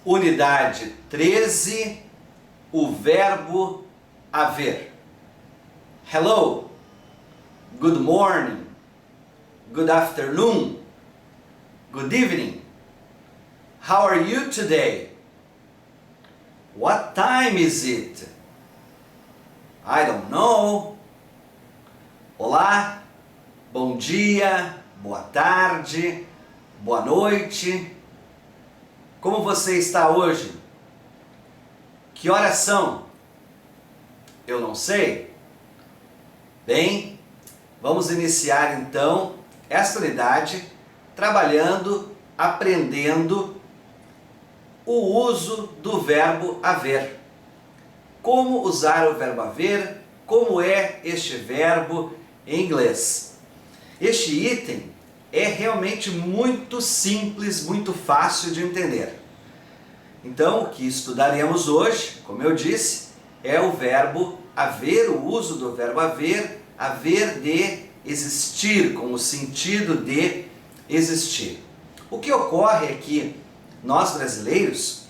Unidade 13, o verbo haver. Hello, good morning, good afternoon, good evening. How are you today? What time is it? I don't know. Olá, bom dia, boa tarde, boa noite. Como você está hoje? Que horas são? Eu não sei. Bem, vamos iniciar então esta unidade trabalhando, aprendendo o uso do verbo haver. Como usar o verbo haver? Como é este verbo em inglês? Este item é realmente muito simples, muito fácil de entender. Então, o que estudaremos hoje, como eu disse, é o verbo haver, o uso do verbo haver, haver de existir, com o sentido de existir. O que ocorre é que nós brasileiros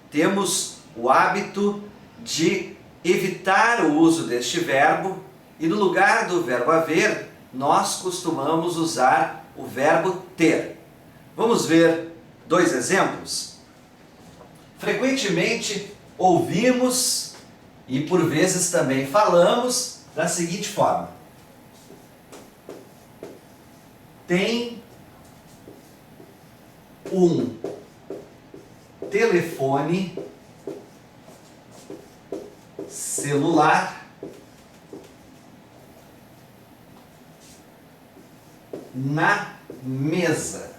temos o hábito de evitar o uso deste verbo e no lugar do verbo haver, nós costumamos usar o verbo ter. Vamos ver dois exemplos? Frequentemente ouvimos e por vezes também falamos da seguinte forma: tem um telefone celular na mesa.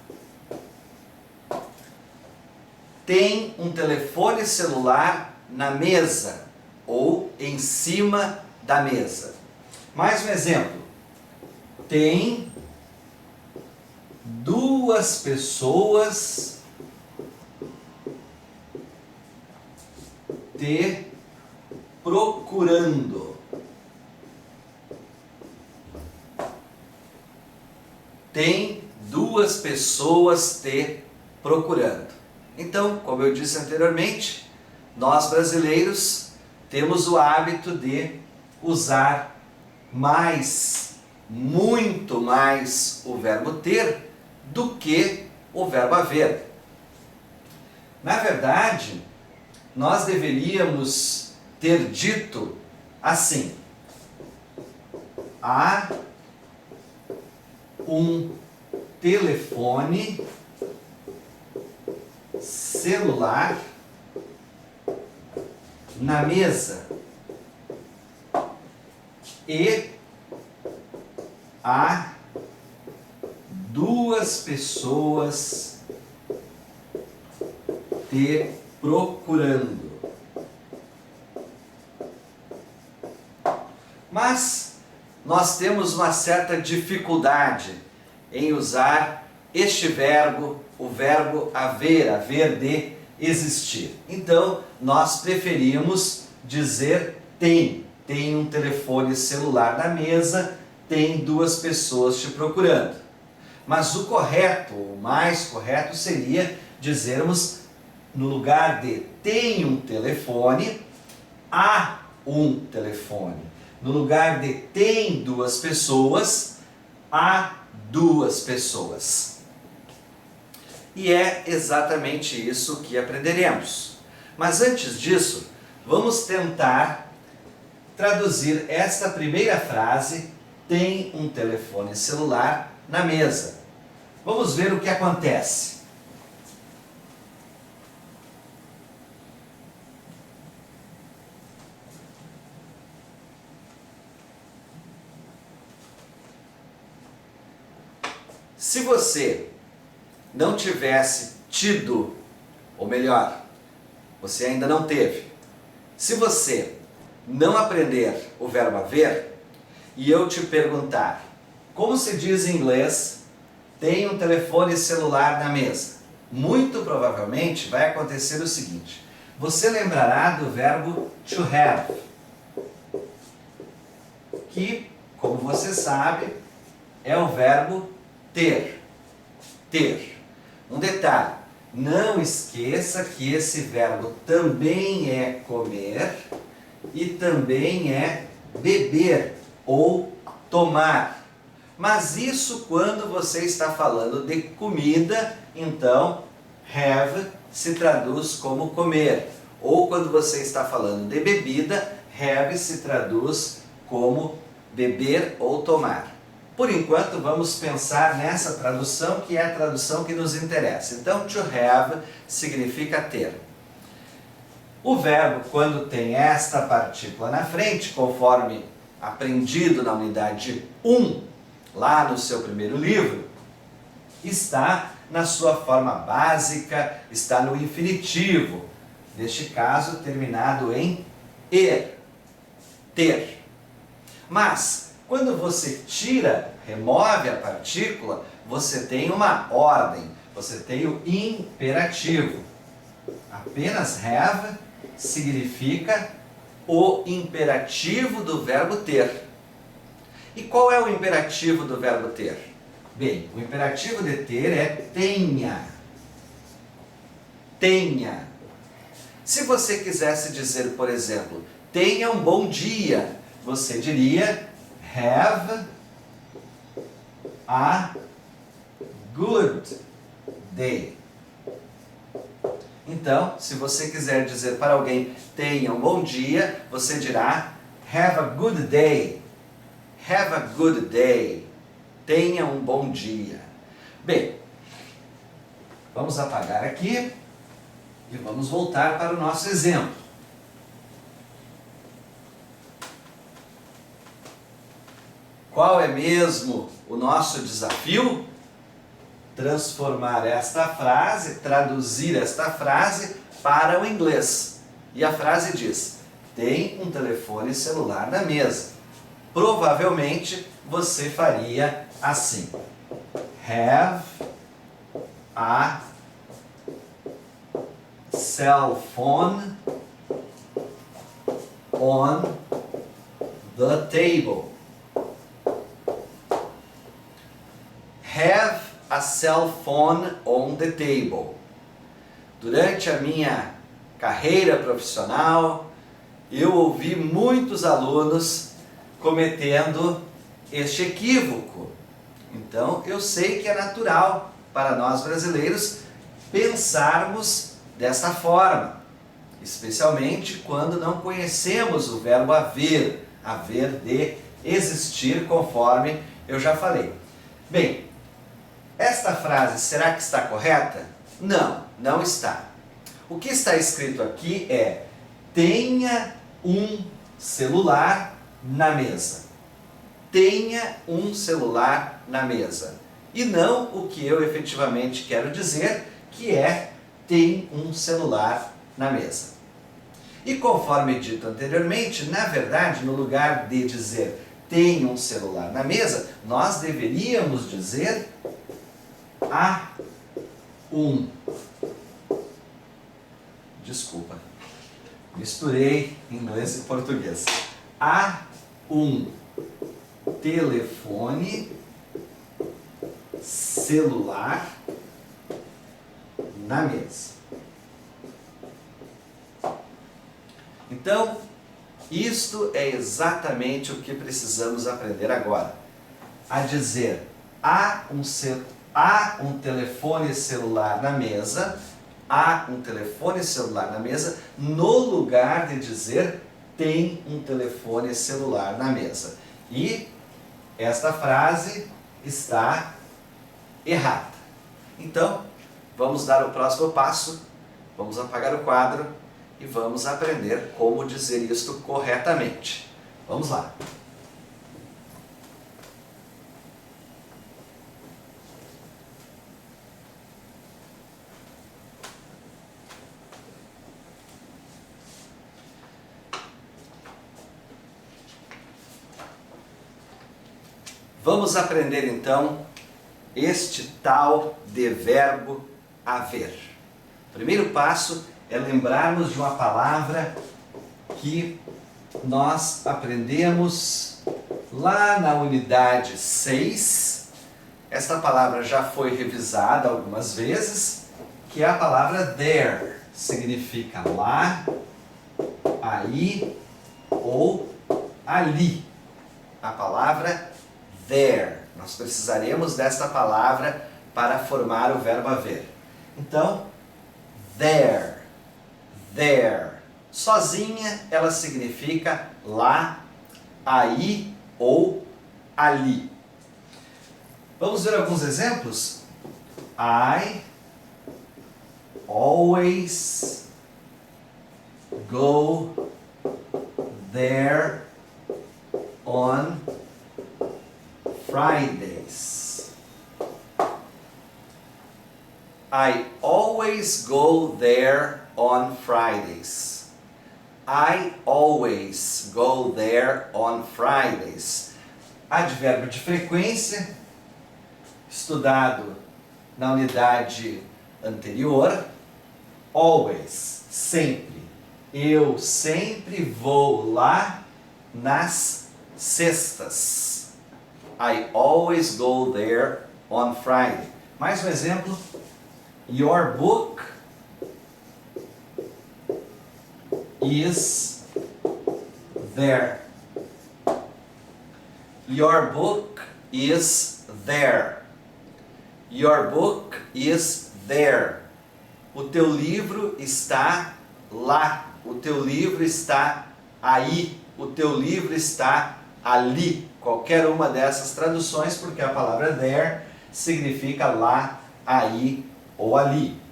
Tem um telefone celular na mesa ou em cima da mesa. Mais um exemplo. Tem duas pessoas te procurando. Tem duas pessoas te procurando. Então, como eu disse anteriormente, nós brasileiros temos o hábito de usar mais, muito mais o verbo ter do que o verbo haver. Na verdade, nós deveríamos ter dito assim: há um telefone celular na mesa e há duas pessoas te procurando. Mas nós temos uma certa dificuldade em usar este verbo, o verbo haver, haver de existir. Então, nós preferimos dizer tem. Tem um telefone celular na mesa, tem duas pessoas te procurando. Mas o correto, o mais correto seria dizermos, no lugar de tem um telefone, há um telefone. No lugar de tem duas pessoas, há duas pessoas. E é exatamente isso que aprenderemos. Mas antes disso, vamos tentar traduzir esta primeira frase, tem um telefone celular na mesa. Vamos ver o que acontece. Se você não tivesse tido, ou melhor, você ainda não teve, se você não aprender o verbo haver e eu te perguntar como se diz em inglês tem um telefone celular na mesa, muito provavelmente vai acontecer o seguinte: você lembrará do verbo to have, que, como você sabe, é o verbo ter. Ter. Um detalhe, Não esqueça que esse verbo também é comer e também é beber ou tomar. Mas isso quando você está falando de comida, então have se traduz como comer. Ou quando você está falando de bebida, have se traduz como beber ou tomar. Por enquanto, vamos pensar nessa tradução, que é a tradução que nos interessa. Então, to have significa ter. O verbo, quando tem esta partícula na frente, conforme aprendido na unidade 1, lá no seu primeiro livro, está na sua forma básica, está no infinitivo, neste caso terminado em er, ter. Mas, quando você remove a partícula, você tem uma ordem, você tem o imperativo. Apenas have significa o imperativo do verbo ter. E qual é o imperativo do verbo ter? Bem, o imperativo de ter é tenha. Tenha. Se você quisesse dizer, por exemplo, tenha um bom dia, você diria have a good day. Então, se você quiser dizer para alguém tenha um bom dia, você dirá have a good day. Have a good day. Tenha um bom dia. Bem, vamos apagar aqui e vamos voltar para o nosso exemplo. Qual é mesmo o nosso desafio? Transformar esta frase, traduzir esta frase para o inglês. E a frase diz: tem um telefone celular na mesa. Provavelmente você faria assim: have a cell phone on the table. Have a cell phone on the table. Durante a minha carreira profissional, eu ouvi muitos alunos cometendo este equívoco. Então, eu sei que é natural para nós brasileiros pensarmos desta forma, especialmente quando não conhecemos o verbo haver, haver de existir, conforme eu já falei. Bem, esta frase, será que está correta? Não, não está. O que está escrito aqui é: tenha um celular na mesa. Tenha um celular na mesa. E não o que eu efetivamente quero dizer, que é tem um celular na mesa. E conforme dito anteriormente, na verdade, no lugar de dizer tem um celular na mesa, nós deveríamos dizer há um. Desculpa, misturei inglês e português. Há um telefone celular na mesa. Então, isto é exatamente o que precisamos aprender agora. A dizer há um telefone celular na mesa, há um telefone celular na mesa, no lugar de dizer tem um telefone celular na mesa. E esta frase está errada. Então, vamos dar o próximo passo, vamos apagar o quadro e vamos aprender como dizer isto corretamente. Vamos lá. Vamos aprender então este tal de verbo haver. O primeiro passo é lembrarmos de uma palavra que nós aprendemos lá na unidade 6. Esta palavra já foi revisada algumas vezes, que é a palavra there. Significa lá, aí ou ali. A palavra there. Nós precisaremos desta palavra para formar o verbo haver. Então, there, there. Sozinha ela significa lá, aí ou ali. Vamos ver alguns exemplos? I always go there on Fridays. I always go there on Fridays. I always go there on Fridays. Advérbio de frequência, estudado na unidade anterior. Always, sempre. Eu sempre vou lá nas sextas. I always go there on Friday. Mais um exemplo. Your book is there. Your book is there. Your book is there. O teu livro está lá. O teu livro está aí. O teu livro está ali. Qualquer uma dessas traduções, porque a palavra there significa lá, aí ou ali.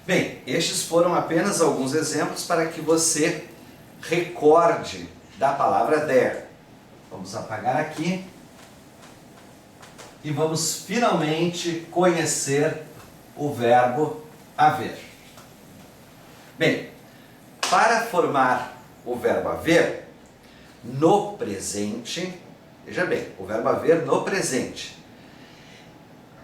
Bem, estes foram apenas alguns exemplos para que você recorde da palavra there. Vamos apagar aqui e vamos finalmente conhecer o verbo haver. Bem, para formar o verbo haver no presente, veja bem, o verbo haver no presente,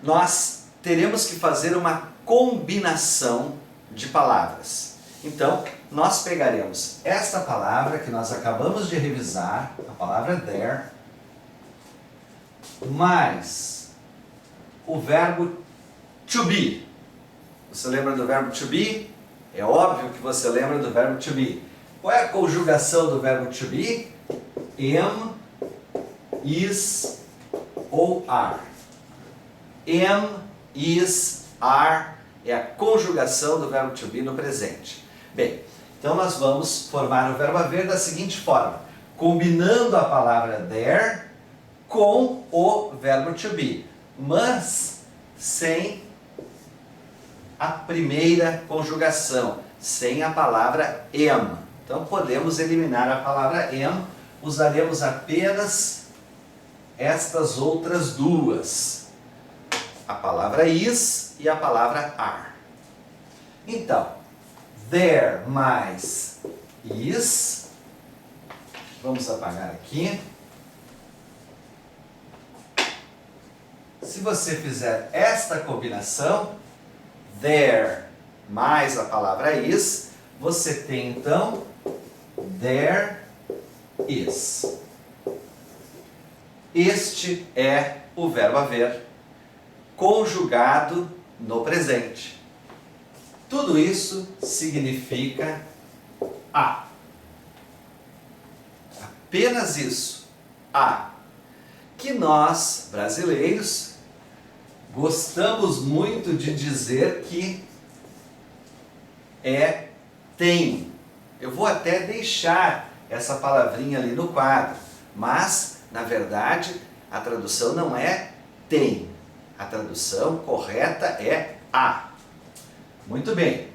nós teremos que fazer uma combinação de palavras. Então, nós pegaremos esta palavra que nós acabamos de revisar, a palavra there, mais o verbo to be. Você lembra do verbo to be? É óbvio que você lembra do verbo to be. Qual é a conjugação do verbo to be? Am, is ou are. Am, is, are é a conjugação do verbo to be no presente. Bem, então nós vamos formar o verbo haver da seguinte forma, combinando a palavra there com o verbo to be, mas sem a primeira conjugação, sem a palavra am. Então podemos eliminar a palavra am, usaremos apenas estas outras duas, a palavra is e a palavra are. Então, there mais is, vamos apagar aqui. Se você fizer esta combinação, there mais a palavra is, você tem então there is. Este é o verbo haver conjugado no presente. Tudo isso significa a. Apenas isso, a. Que nós, brasileiros, gostamos muito de dizer que é tem. Eu vou até deixar essa palavrinha ali no quadro, mas, na verdade, a tradução não é tem. A tradução correta é a. Muito bem.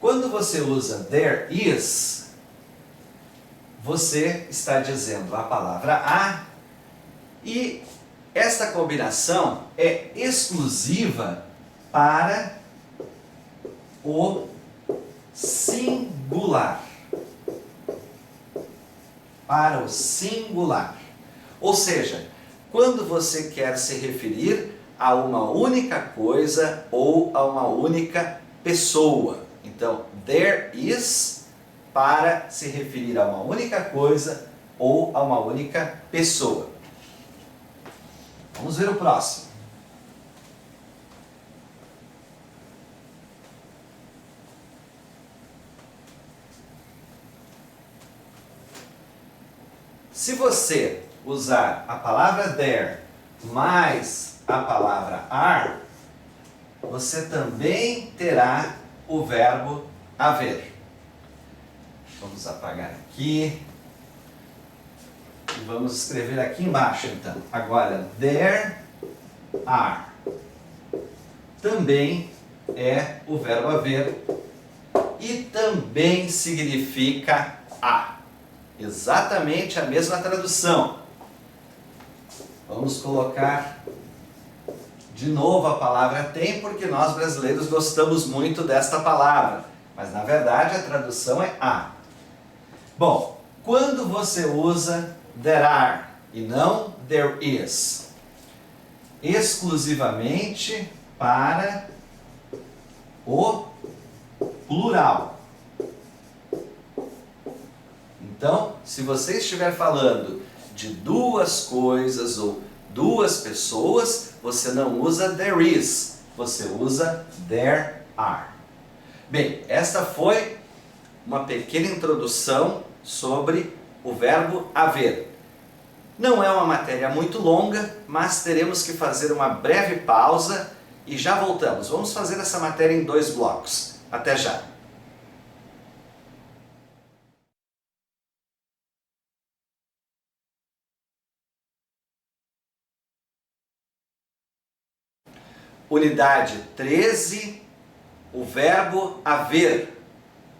Quando você usa there is, você está dizendo a palavra a e esta combinação é exclusiva para o singular. Para o singular. Ou seja, quando você quer se referir a uma única coisa ou a uma única pessoa. Então, there is para se referir a uma única coisa ou a uma única pessoa. Vamos ver o próximo. Se você usar a palavra there mais a palavra are, você também terá o verbo haver. Vamos apagar aqui. E vamos escrever aqui embaixo, então. Agora, there are. Também é o verbo haver e também significa a. Exatamente a mesma tradução. Vamos colocar de novo a palavra tem, porque nós brasileiros gostamos muito desta palavra. Mas na verdade a tradução é a. Bom, quando você usa there are e não there is, exclusivamente para o plural. Então, se você estiver falando de duas coisas ou duas pessoas, você não usa there is, você usa there are. Bem, esta foi uma pequena introdução sobre o verbo haver. Não é uma matéria muito longa, mas teremos que fazer uma breve pausa e já voltamos. Vamos fazer essa matéria em 2 blocos. Até já! Unidade 13, o verbo haver.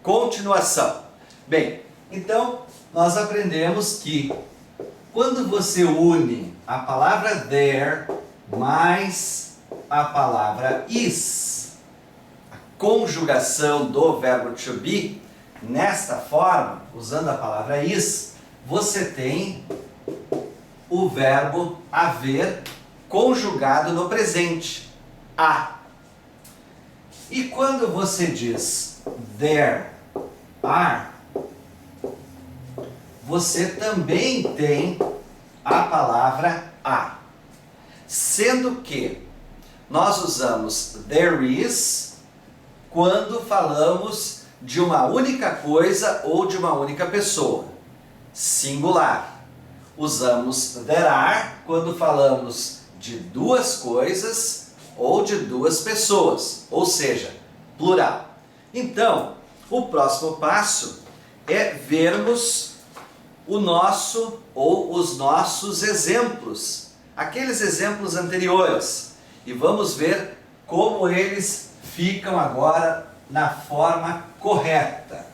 Continuação. Bem, então nós aprendemos que quando você une a palavra there mais a palavra is, a conjugação do verbo to be, nesta forma, usando a palavra is, você tem o verbo haver conjugado no presente, a. E quando você diz there are, você também tem a palavra a. Sendo que nós usamos there is quando falamos de uma única coisa ou de uma única pessoa, singular. Usamos there are quando falamos de duas coisas ou de duas pessoas, ou seja, plural. Então, o próximo passo é vermos o nosso ou os nossos exemplos, aqueles exemplos anteriores, e vamos ver como eles ficam agora na forma correta.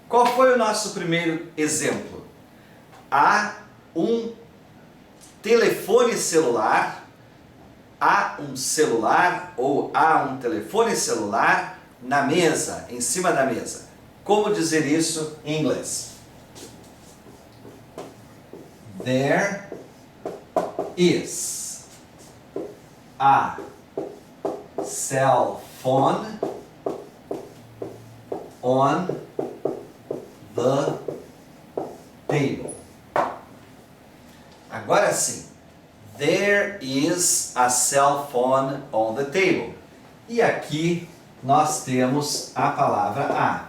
Qual foi o nosso primeiro exemplo? Há um telefone celular, há um celular ou há um telefone celular na mesa, em cima da mesa. Como dizer isso em inglês? There is a cell phone on the table. Agora sim, there is a cell phone on the table. E aqui nós temos a palavra a,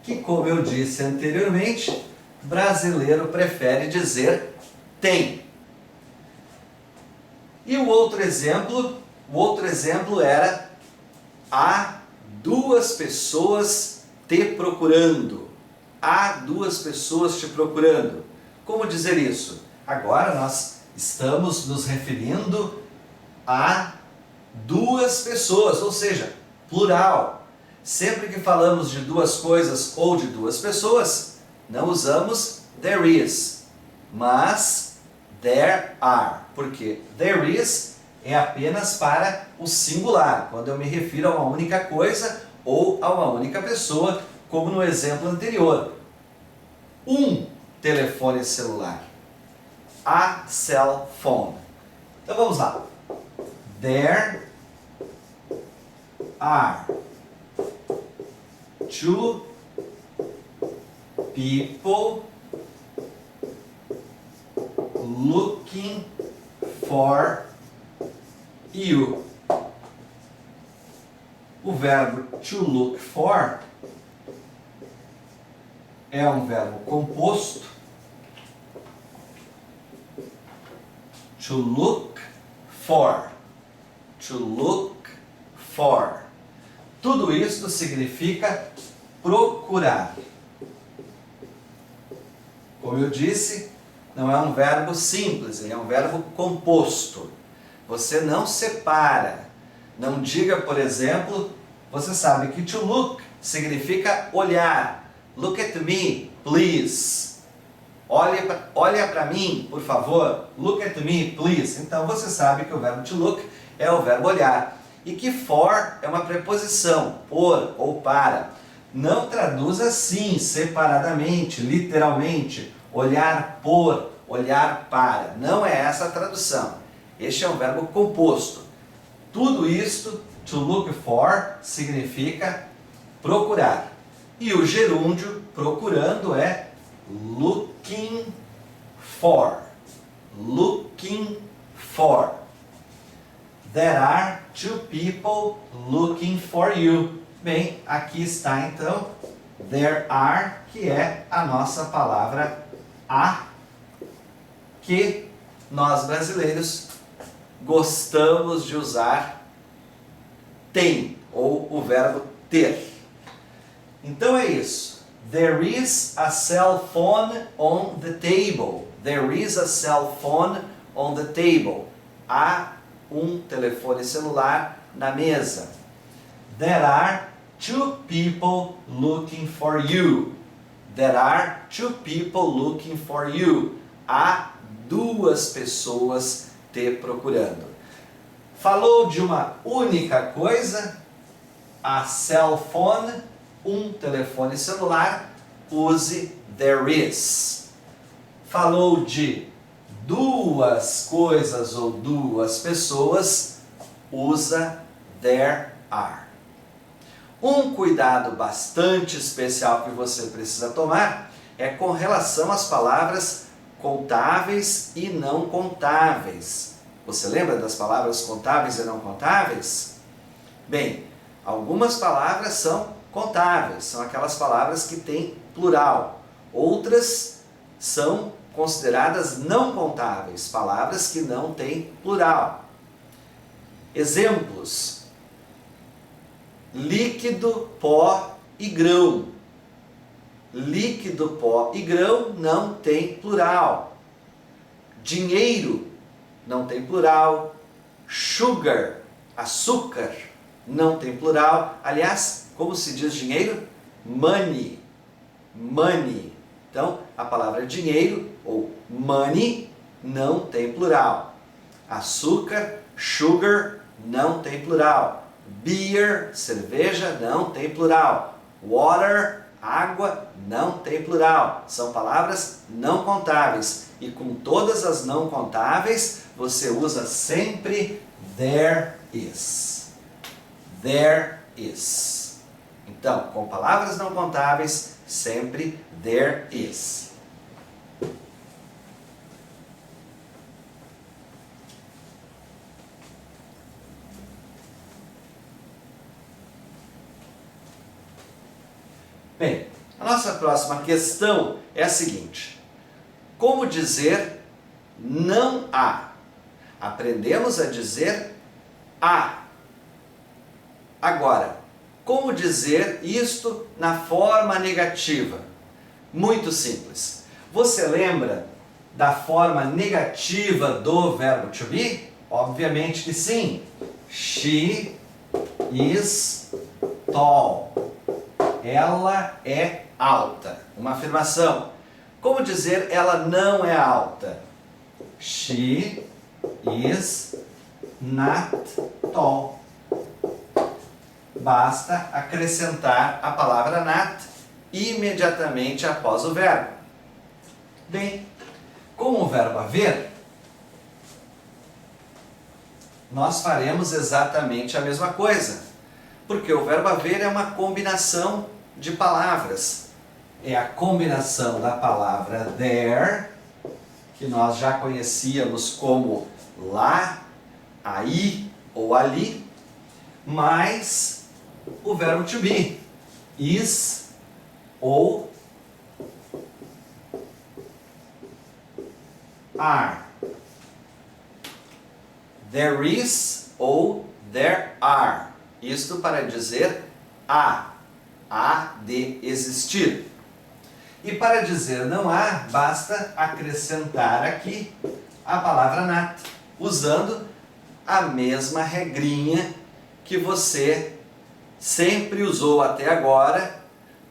que, como eu disse anteriormente, brasileiro prefere dizer tem. E o outro exemplo era há duas pessoas te procurando. Há duas pessoas te procurando. Como dizer isso? Agora nós estamos nos referindo a duas pessoas, ou seja, plural. Sempre que falamos de duas coisas ou de duas pessoas, não usamos there is, mas there are, porque there is é apenas para o singular, quando eu me refiro a uma única coisa ou a uma única pessoa, como no exemplo anterior. Um telefone celular. A cell phone. Então vamos lá. There are two people looking for you. O verbo to look for é um verbo composto. To look for. To look for. Tudo isso significa procurar. Como eu disse, não é um verbo simples, é um verbo composto. Você não separa. Não diga, por exemplo, você sabe que to look significa olhar. Look at me, please. Olha para mim, por favor. Look at me, please. Então você sabe que o verbo to look é o verbo olhar. E que for é uma preposição, por ou para. Não traduz assim, separadamente, literalmente. Olhar por, olhar para. Não é essa a tradução. Este é um verbo composto. Tudo isto, to look for, significa procurar. E o gerúndio, procurando, é looking for. Looking for. There are two people looking for you. Bem, aqui está então, there are, que é a nossa palavra a, que nós brasileiros gostamos de usar tem, ou o verbo ter. Então é isso. There is a cell phone on the table. There is a cell phone on the table. Há um telefone celular na mesa. There are two people looking for you. There are two people looking for you. Há duas pessoas te procurando. Falou de uma única coisa, a cell phone, um telefone celular, use there is. Falou de duas coisas ou duas pessoas, usa there are. Um cuidado bastante especial que você precisa tomar é com relação às palavras contáveis e não contáveis. Você lembra das palavras contáveis e não contáveis? Bem, algumas palavras são contáveis, são aquelas palavras que têm plural. Outras são consideradas não contáveis, palavras que não têm plural. Exemplos: líquido, pó e grão. Líquido, pó e grão não tem plural. Dinheiro não tem plural. Sugar, açúcar, não tem plural. Aliás, como se diz dinheiro? Money. Money. Então, a palavra dinheiro ou money não tem plural. Açúcar, sugar, não tem plural. Beer, cerveja, não tem plural. Water, água, não tem plural. São palavras não contáveis. E com todas as não contáveis, você usa sempre there is. There is. Então, com palavras não contáveis, sempre there is. Bem, a nossa próxima questão é a seguinte: como dizer não há? Aprendemos a dizer há. Agora, como dizer isto na forma negativa? Muito simples. Você lembra da forma negativa do verbo to be? Obviamente que sim. She is tall. Ela é alta. Uma afirmação. Como dizer ela não é alta? She is not tall. Basta acrescentar a palavra not imediatamente após o verbo. Bem, com o verbo haver, nós faremos exatamente a mesma coisa. Porque o verbo haver é uma combinação de palavras. É a combinação da palavra there, que nós já conhecíamos como lá, aí ou ali, mais o verbo to be, is ou are. There is ou there are. Isto para dizer há de existir. E para dizer não há, basta acrescentar aqui a palavra not, usando a mesma regrinha que você sempre usou até agora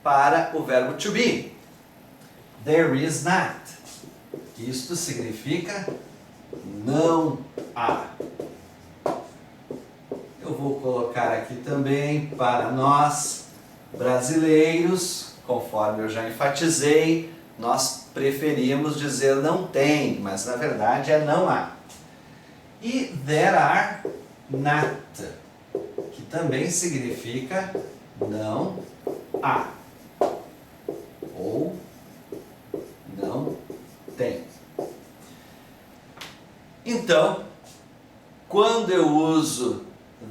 para o verbo to be. There is not. Isto significa não há. Eu vou colocar aqui também para nós brasileiros, conforme eu já enfatizei, nós preferimos dizer não tem, mas na verdade é não há. E there are not, que também significa não há ou não tem. Então, quando eu uso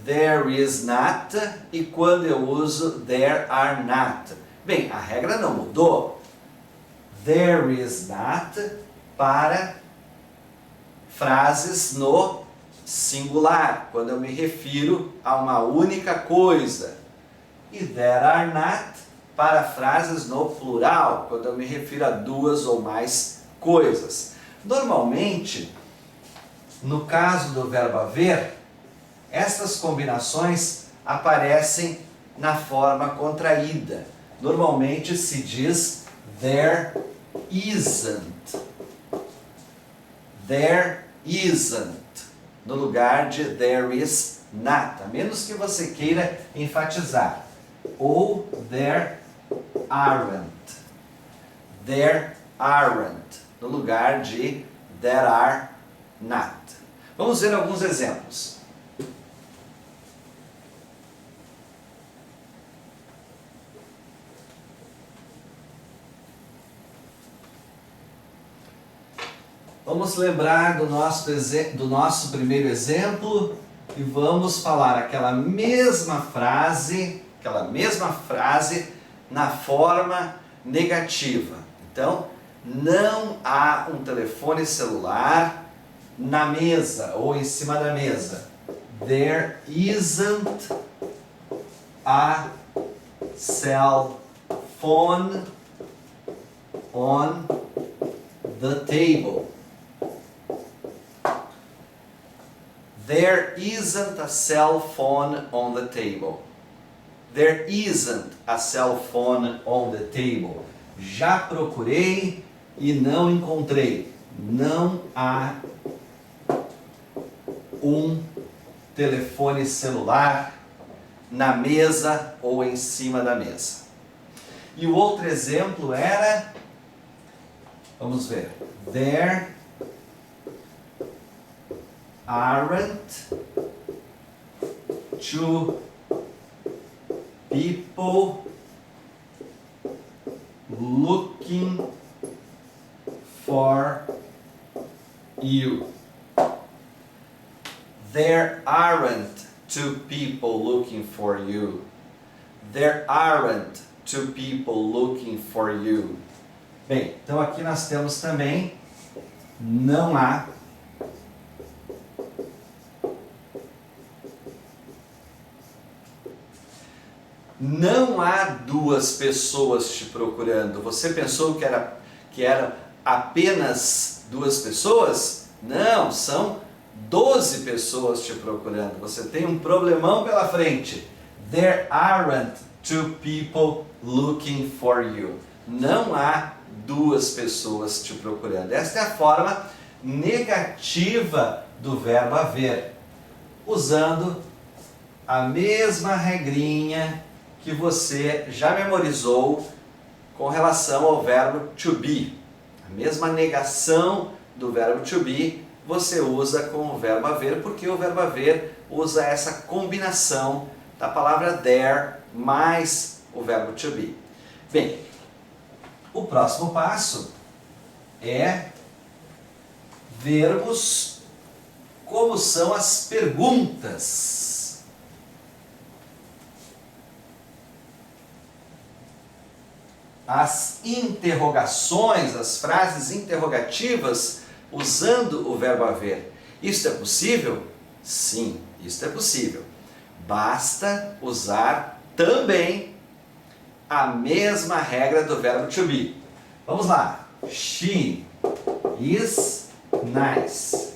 there is not e quando eu uso there are not, bem, a regra não mudou. There is not para frases no singular, quando eu me refiro a uma única coisa. E there are not para frases no plural, quando eu me refiro a duas ou mais coisas. Normalmente, no caso do verbo haver, estas combinações aparecem na forma contraída. Normalmente se diz there isn't. There isn't, no lugar de there is not, a menos que você queira enfatizar. Ou there aren't. There aren't, no lugar de there are not. Vamos ver alguns exemplos. Vamos lembrar do nosso primeiro exemplo e vamos falar aquela mesma frase na forma negativa. Então, não há um telefone celular na mesa ou em cima da mesa. There isn't a cell phone on the table. There isn't a cell phone on the table. There isn't a cell phone on the table. Já procurei e não encontrei. Não há um telefone celular na mesa ou em cima da mesa. E o outro exemplo era, vamos ver, there aren't two people looking for you. There aren't two people looking for you. There aren't two people looking for you. Bem, então aqui nós temos também não há. Não há duas pessoas te procurando. Você pensou que era apenas duas pessoas? Não, são 12 pessoas te procurando. Você tem um problemão pela frente. There aren't two people looking for you. Não há duas pessoas te procurando. Esta é a forma negativa do verbo haver, usando a mesma regrinha que você já memorizou com relação ao verbo to be. A mesma negação do verbo to be você usa com o verbo haver, porque o verbo haver usa essa combinação da palavra there mais o verbo to be. Bem, o próximo passo é vermos como são as perguntas. As interrogações, as frases interrogativas usando o verbo haver. Isto é possível? Sim, isto é possível. Basta usar também a mesma regra do verbo to be. Vamos lá. She is nice.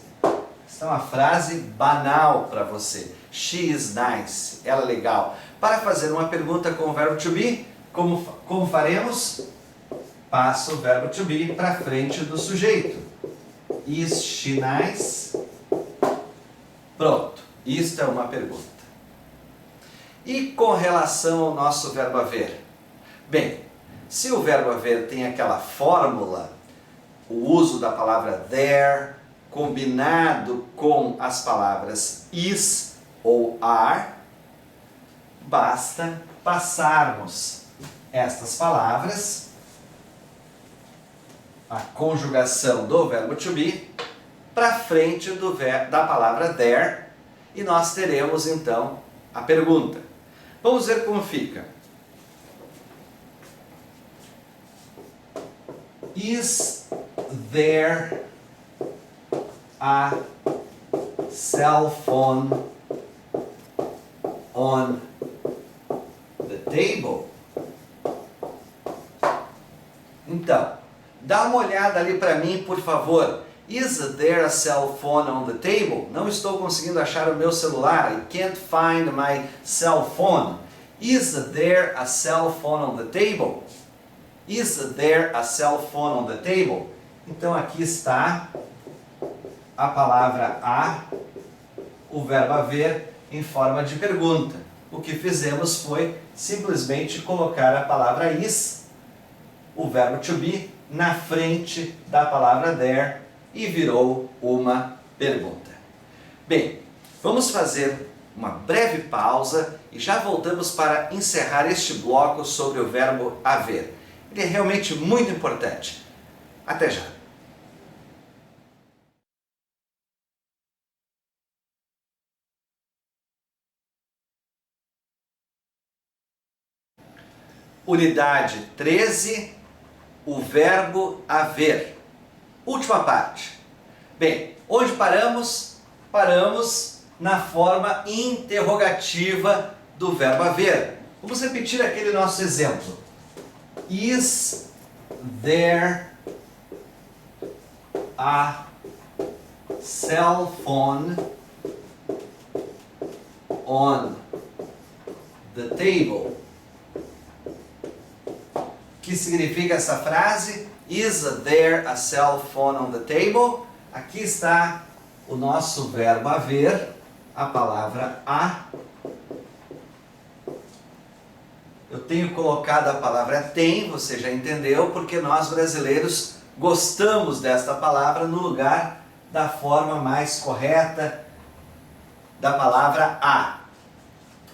Essa é uma frase banal para você. She is nice. Ela é legal. Para fazer uma pergunta com o verbo to be, como faremos? Passa o verbo to be para frente do sujeito. Is she nice? Pronto. Isto é uma pergunta. E com relação ao nosso verbo haver? Bem, se o verbo haver tem aquela fórmula, o uso da palavra there, combinado com as palavras is ou are, basta passarmos estas palavras, a conjugação do verbo to be, para frente da palavra there, e nós teremos então a pergunta. Vamos ver como fica. Is there a cell phone on the table? Então, dá uma olhada ali para mim, por favor. Is there a cell phone on the table? Não estou conseguindo achar o meu celular. I can't find my cell phone. Is there a cell phone on the table? Is there a cell phone on the table? Então aqui está a palavra a, o verbo haver em forma de pergunta. O que fizemos foi simplesmente colocar a palavra is, o verbo to be, na frente da palavra there e virou uma pergunta. Bem, vamos fazer uma breve pausa e já voltamos para encerrar este bloco sobre o verbo haver. Ele é realmente muito importante. Até já! Unidade 13, o verbo haver. Última parte. Bem, onde paramos? Paramos na forma interrogativa do verbo haver. Vamos repetir aquele nosso exemplo. Is there a cell phone on the table? O que significa essa frase? Is there a cell phone on the table? Aqui está o nosso verbo haver, a palavra a. Eu tenho colocado a palavra tem, você já entendeu, porque nós brasileiros gostamos desta palavra no lugar da forma mais correta da palavra a.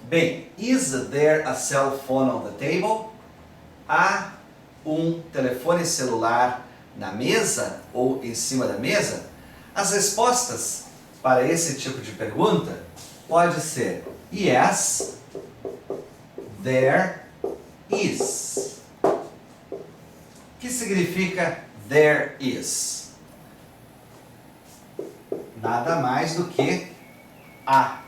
Bem, is there a cell phone on the table? Há um telefone celular na mesa ou em cima da mesa? As respostas para esse tipo de pergunta pode ser yes, there is. O que significa there is? Nada mais do que há.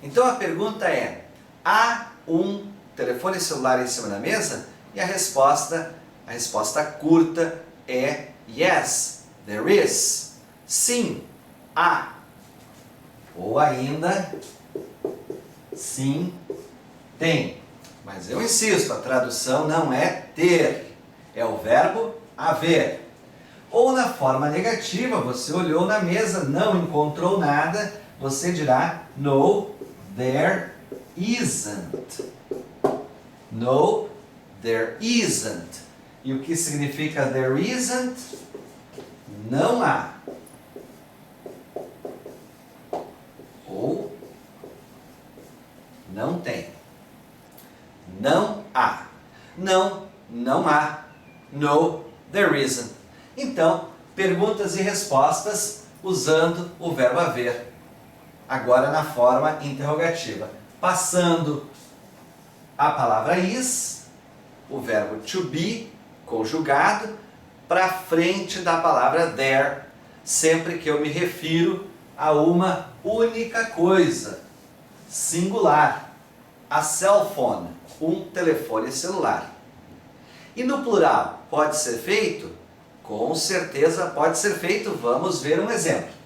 Então a pergunta é: há um telefone celular em cima da mesa? E a resposta curta é yes, there is. Sim, há. Ou ainda, sim, tem. Mas eu insisto, a tradução não é ter, é o verbo haver. Ou na forma negativa, você olhou na mesa, não encontrou nada, você dirá no, there isn't. No, there isn't. E o que significa there isn't? Não há. Ou não tem. Não há. Não, não há. No, there isn't. Então, perguntas e respostas usando o verbo haver. Agora na forma interrogativa. Passando a palavra is, o verbo to be, conjugado, para frente da palavra there, sempre que eu me refiro a uma única coisa, singular, a cell phone, um telefone celular. E no plural, pode ser feito? Com certeza pode ser feito. Vamos ver um exemplo.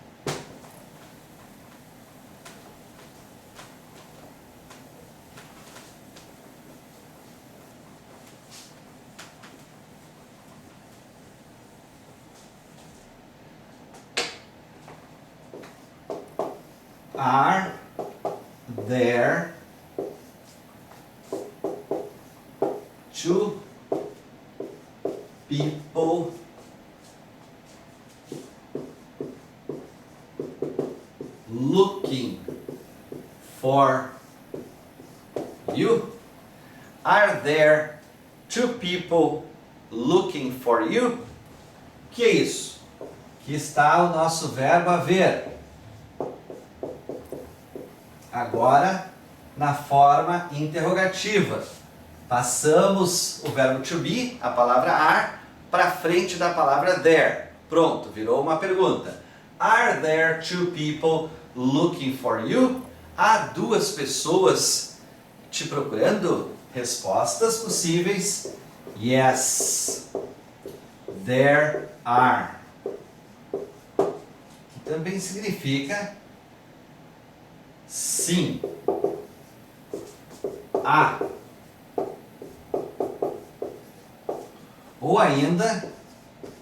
Are there two people looking for you? Are there two people looking for you? Que é isso? Que está o nosso verbo haver. Agora, na forma interrogativa. Passamos o verbo to be, a palavra are, para frente da palavra there. Pronto, virou uma pergunta. Are there two people looking for you? Há duas pessoas te procurando? Respostas possíveis. Yes, there are. Que também significa sim. Há. Ou ainda,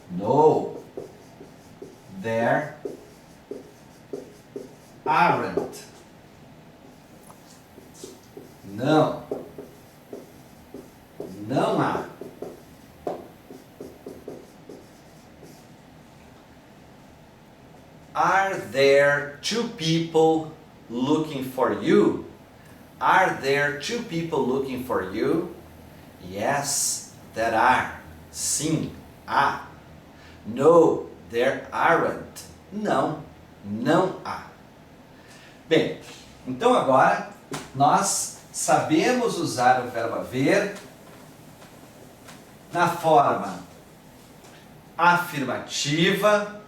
no, there aren't. Não, não há. Are there two people looking for you? Are there two people looking for you? Yes, there are. Sim, há. No, there aren't. Não, não há. Bem, então agora nós sabemos usar o verbo haver na forma afirmativa,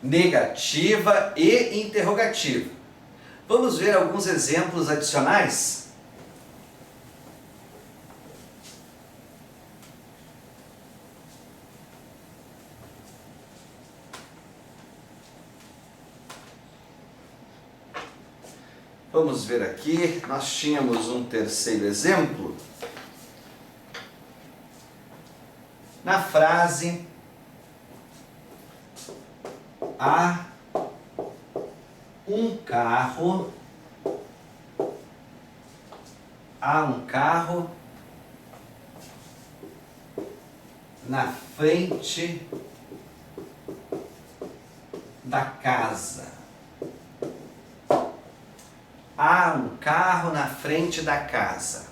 negativa e interrogativa. Vamos ver alguns exemplos adicionais? Vamos ver aqui, nós tínhamos um terceiro exemplo. Na frase há um carro na frente da casa. Há um carro na frente da casa.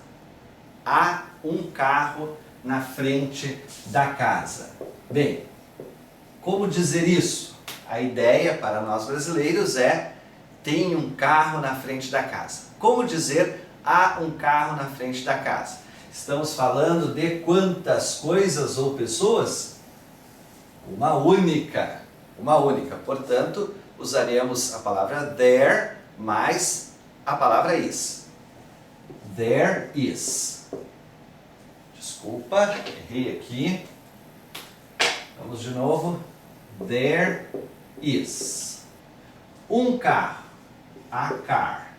Há um carro na frente da casa. Bem, como dizer isso? A ideia para nós brasileiros é tem um carro na frente da casa. Como dizer há um carro na frente da casa? Estamos falando de quantas coisas ou pessoas? Uma única. Uma única. Portanto, usaremos a palavra there mais a palavra is. There is. Desculpa, errei aqui. Vamos de novo. There is. Um carro. A car.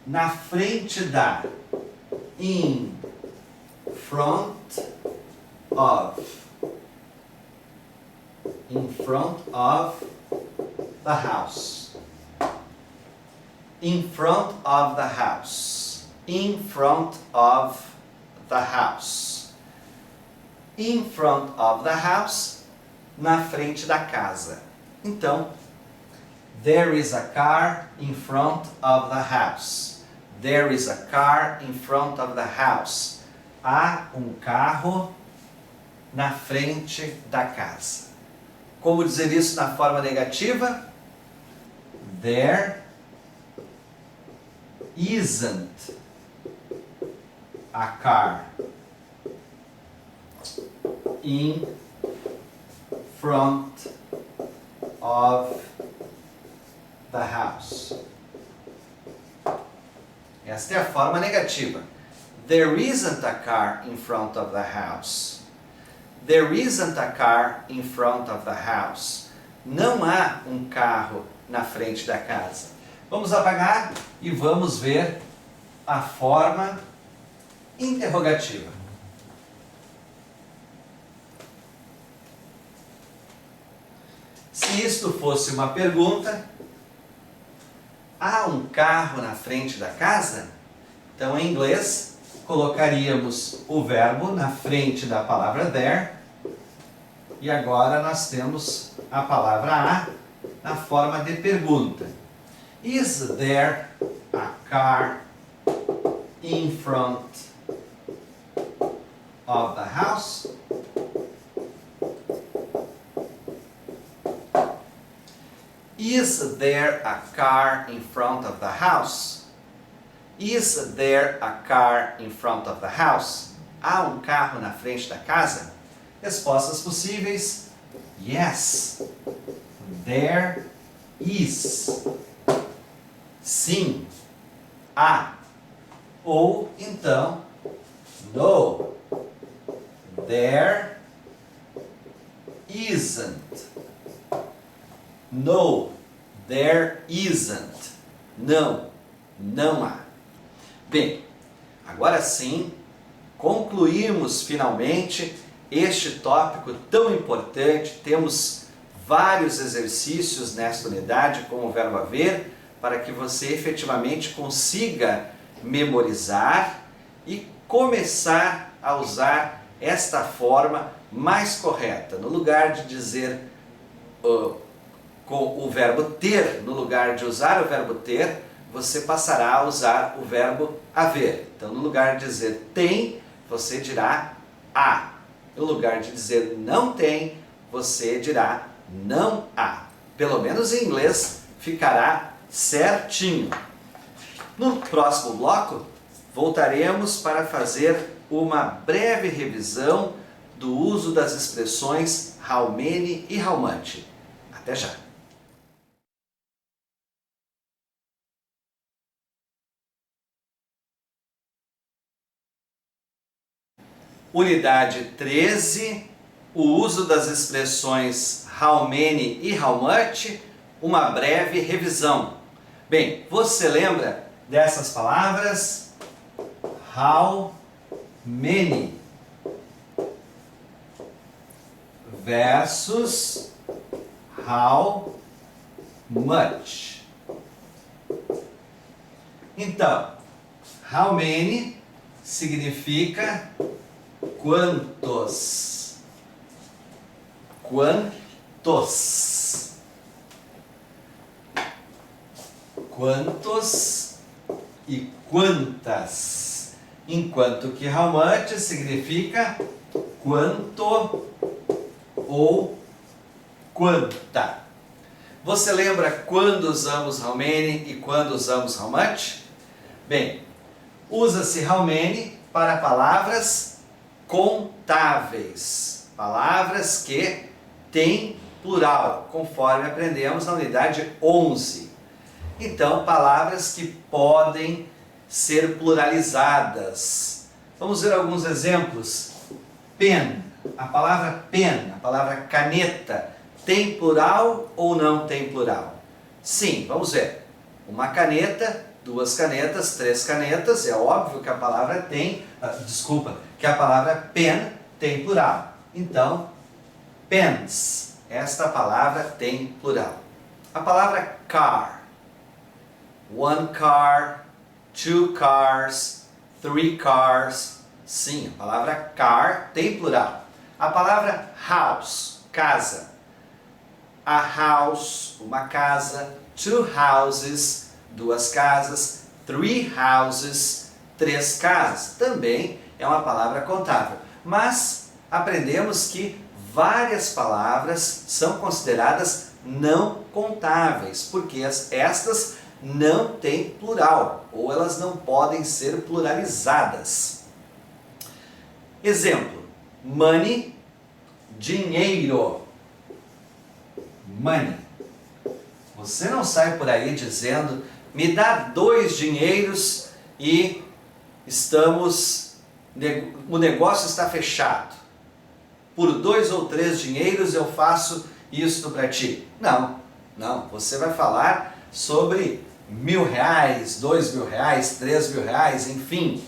Na frente da. In front of. In front of the house. In front of the house. In front of the house. In front of the house, na frente da casa. Então, there is a car in front of the house. There is a car in front of the house. Há um carro na frente da casa. Como dizer isso na forma negativa? There isn't a car in front of the house. Esta é a forma negativa. There isn't a car in front of the house. There isn't a car in front of the house. Não há um carro na frente da casa. Vamos apagar e vamos ver a forma interrogativa. Se isto fosse uma pergunta, há um carro na frente da casa? Então, em inglês, colocaríamos o verbo na frente da palavra there. E agora nós temos a palavra a na forma de pergunta. Is there a car in front of the house? Is there a car in front of the house? Is there a car in front of the house? Há um carro na frente da casa? Respostas possíveis: yes, there is. Sim, há. Ou então, no, there isn't. No, there isn't. Não, não há. Bem, agora sim, concluímos finalmente este tópico tão importante. Temos vários exercícios nesta unidade com o verbo haver, para que você efetivamente consiga memorizar e começar a usar esta forma mais correta. No lugar de dizer com o verbo ter, no lugar de usar o verbo ter, você passará a usar o verbo haver. Então, no lugar de dizer tem, você dirá há. No lugar de dizer não tem, você dirá não há. Pelo menos em inglês ficará certinho. No próximo bloco, voltaremos para fazer uma breve revisão do uso das expressões how many e how much. Até já! Unidade 13, o uso das expressões how many e how much, uma breve revisão. Bem, você lembra dessas palavras? How many versus how much. Então, how many significa quantos. Quantos. Quantos e quantas. Enquanto que how much significa quanto ou quanta. Você lembra quando usamos how many e quando usamos how much? Bem, usa-se how many para palavras contáveis, palavras que têm plural, conforme aprendemos na unidade 11. Então, palavras que podem ser pluralizadas. Vamos ver alguns exemplos. Pen, a palavra pen, a palavra caneta, tem plural ou não tem plural? Sim, vamos ver. Uma caneta, duas canetas, três canetas, é óbvio que a palavra tem, que a palavra pen tem plural. Então, pens, esta palavra tem plural. A palavra car, one car, two cars, three cars, sim, a palavra car tem plural. A palavra house, casa, a house, uma casa, two houses, duas casas, three houses, três casas, também é uma palavra contável. Mas aprendemos que várias palavras são consideradas não contáveis, porque estas não têm plural, ou elas não podem ser pluralizadas. Exemplo, money, dinheiro. Money. Você não sai por aí dizendo, me dá 2 dinheiros e o negócio está fechado. Por 2 ou 3 dinheiros eu faço isto para ti. Não, você vai falar sobre R$1.000, R$2.000, R$3.000, enfim.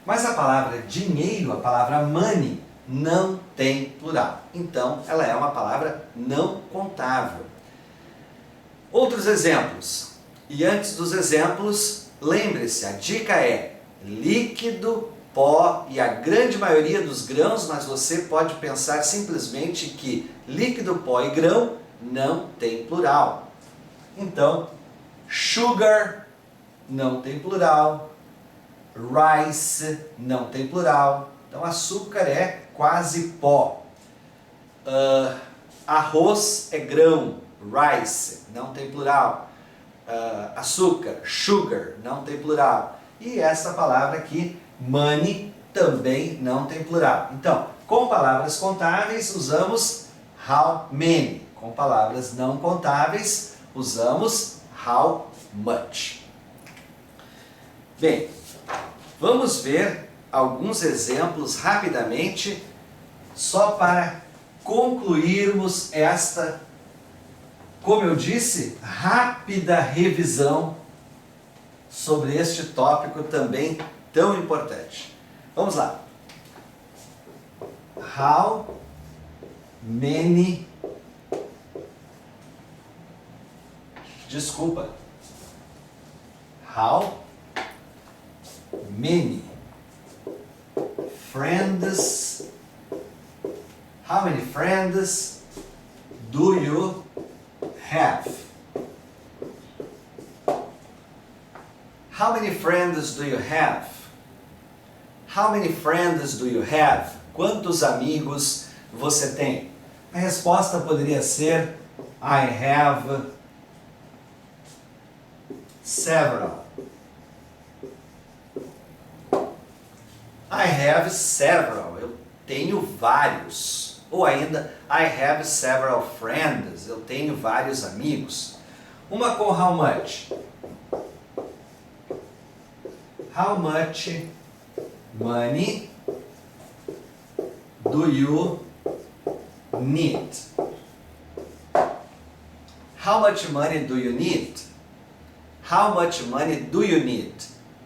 Mas a palavra dinheiro, a palavra money, não tem plural. Então, ela é uma palavra não contável. Outros exemplos. E antes dos exemplos, lembre-se, a dica é líquido, pó e a grande maioria dos grãos, mas você pode pensar simplesmente que líquido, pó e grão não tem plural. Então, sugar não tem plural, rice não tem plural. Então, açúcar é quase pó. Arroz é grão, rice não tem plural. Açúcar, sugar não tem plural. E essa palavra aqui, money, também não tem plural. Então, com palavras contáveis, usamos how many. Com palavras não contáveis, usamos how much. Bem, vamos ver alguns exemplos rapidamente, só para concluirmos esta, como eu disse, rápida revisão sobre este tópico também tão importante. Vamos lá. How many... Desculpa. How many friends... How many friends do you have? How many friends do you have? How many friends do you have? Quantos amigos você tem? A resposta poderia ser I have several. I have several. Eu tenho vários. Ou ainda, I have several friends. Eu tenho vários amigos. Uma com how much. How much money do you need? How much money do you need? How much money do you need?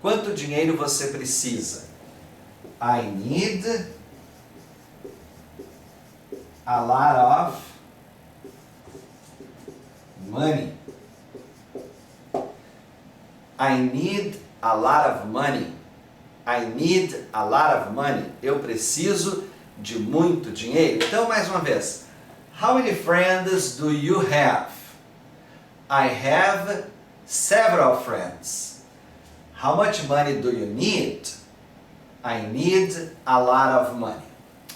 Quanto dinheiro você precisa? I need a lot of money. I need a lot of money. I need a lot of money. Eu preciso de muito dinheiro. Então, mais uma vez. How many friends do you have? I have several friends. How much money do you need? I need a lot of money.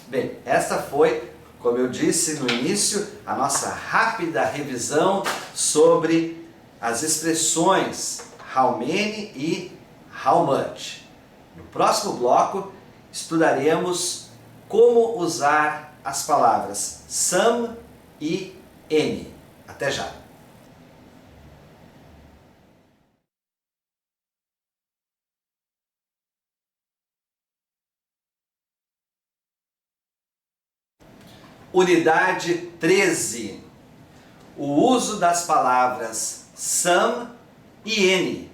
Bem, essa foi, como eu disse no início, a nossa rápida revisão sobre as expressões how many e how much. No próximo bloco, estudaremos como usar as palavras some e any. Até já! Unidade 13. O uso das palavras some e any.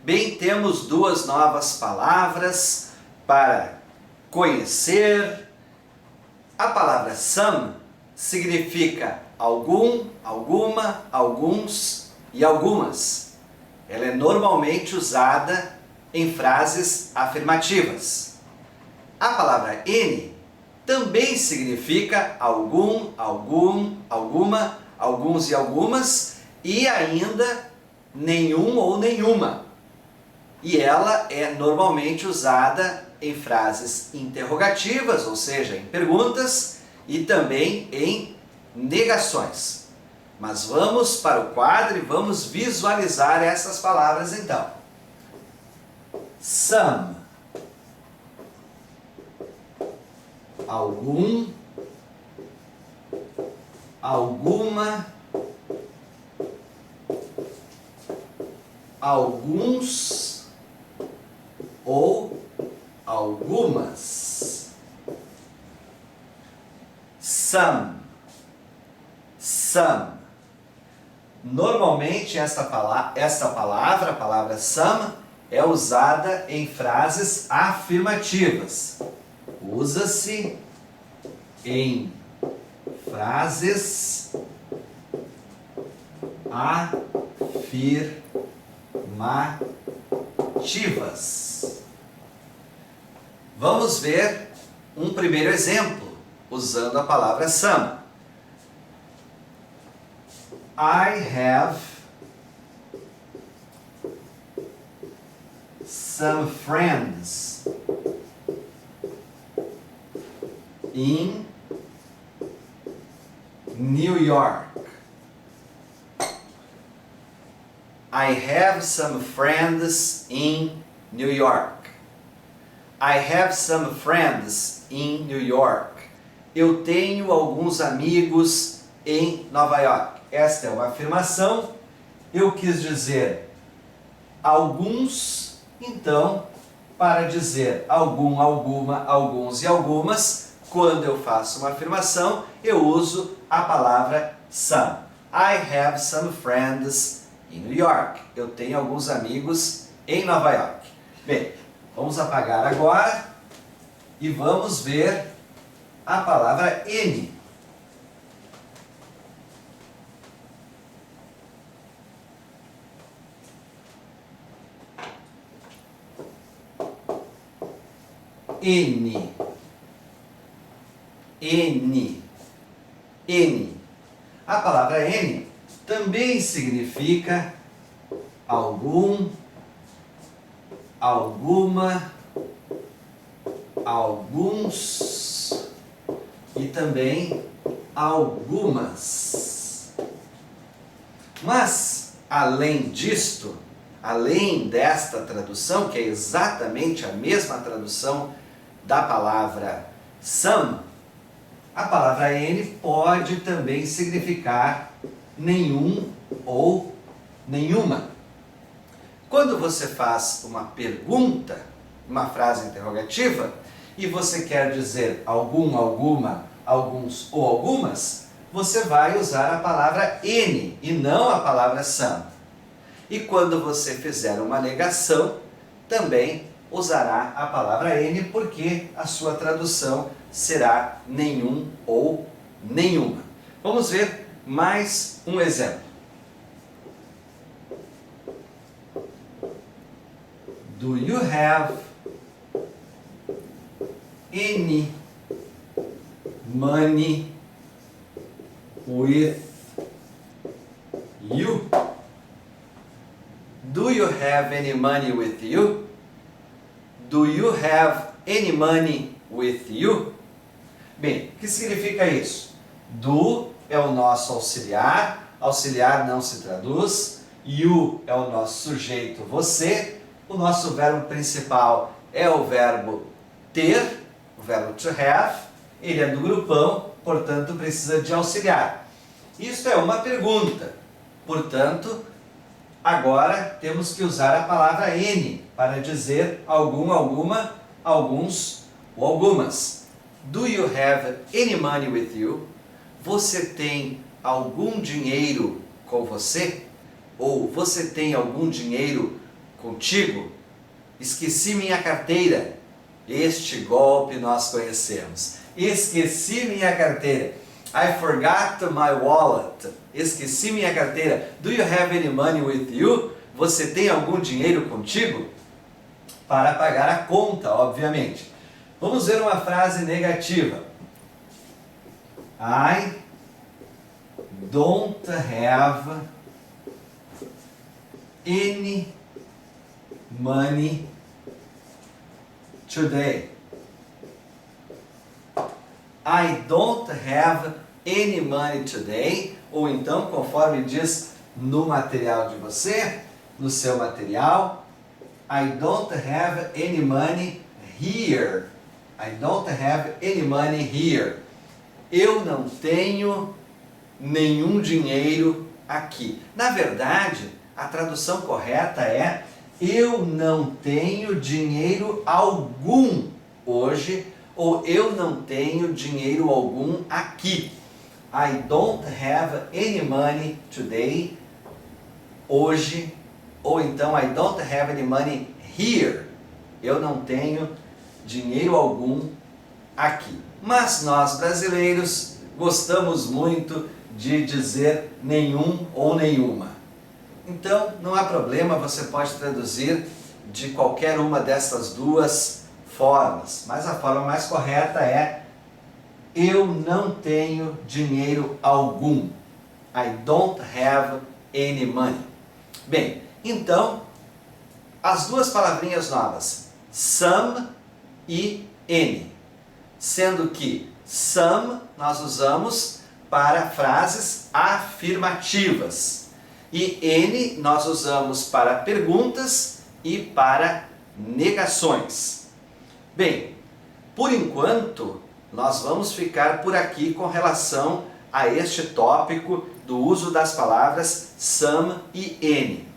Bem, temos 2 novas palavras para conhecer. A palavra some significa algum, alguma, alguns e algumas. Ela é normalmente usada em frases afirmativas. A palavra any também significa algum, alguma, alguns e algumas, e ainda nenhum ou nenhuma. E ela é normalmente usada em frases interrogativas, ou seja, em perguntas, e também em negações. Mas vamos para o quadro e vamos visualizar essas palavras então. Some. Algum, alguma, alguns ou algumas. Some, some. Normalmente esta palavra, a palavra some, é usada em frases afirmativas. Usa-se em frases afirmativas. Vamos ver um primeiro exemplo usando a palavra some. I have some friends in New York. I have some friends in New York. I have some friends in New York. Eu tenho alguns amigos em Nova York. Esta é uma afirmação. Eu quis dizer alguns, então, para dizer algum, alguma, alguns e algumas, quando eu faço uma afirmação, eu uso a palavra some. I have some friends in New York. Eu tenho alguns amigos em Nova York. Bem, vamos apagar agora e vamos ver a palavra N. N. N. N. A palavra N também significa algum, alguma, alguns e também algumas. Mas, além disto, além desta tradução, que é exatamente a mesma tradução da palavra some, a palavra N pode também significar nenhum ou nenhuma. Quando você faz uma pergunta, uma frase interrogativa, e você quer dizer algum, alguma, alguns ou algumas, você vai usar a palavra N e não a palavra some. E quando você fizer uma negação, também usará a palavra N, porque a sua tradução será nenhum ou nenhuma. Vamos ver mais um exemplo. Do you have any money with you? Do you have any money with you? Do you have any money with you? Bem, o que significa isso? Do é o nosso auxiliar, auxiliar não se traduz, you é o nosso sujeito, você, o nosso verbo principal é o verbo ter, o verbo to have, ele é do grupão, portanto precisa de auxiliar. Isso é uma pergunta, portanto, agora temos que usar a palavra N para dizer algum, alguma, alguns ou algumas. Do you have any money with you? Você tem algum dinheiro com você? Ou você tem algum dinheiro contigo? Esqueci minha carteira. Este golpe nós conhecemos. Esqueci minha carteira. I forgot my wallet. Esqueci minha carteira. Do you have any money with you? Você tem algum dinheiro contigo? Para pagar a conta, obviamente. Vamos ver uma frase negativa. I don't have any money today. I don't have any money today. Ou então, conforme diz no material de você, no seu material, I don't have any money here. I don't have any money here. Eu não tenho nenhum dinheiro aqui. Na verdade, a tradução correta é: eu não tenho dinheiro algum hoje, ou eu não tenho dinheiro algum aqui. I don't have any money today, hoje, ou então I don't have any money here. Eu não tenho dinheiro algum aqui. Mas nós brasileiros gostamos muito de dizer nenhum ou nenhuma. Então não há problema, você pode traduzir de qualquer uma dessas duas formas. Mas a forma mais correta é: eu não tenho dinheiro algum. I don't have any money. Bem, então, as duas palavrinhas novas, some e any. Sendo que some nós usamos para frases afirmativas e any nós usamos para perguntas e para negações. Bem, por enquanto, nós vamos ficar por aqui com relação a este tópico do uso das palavras some e any.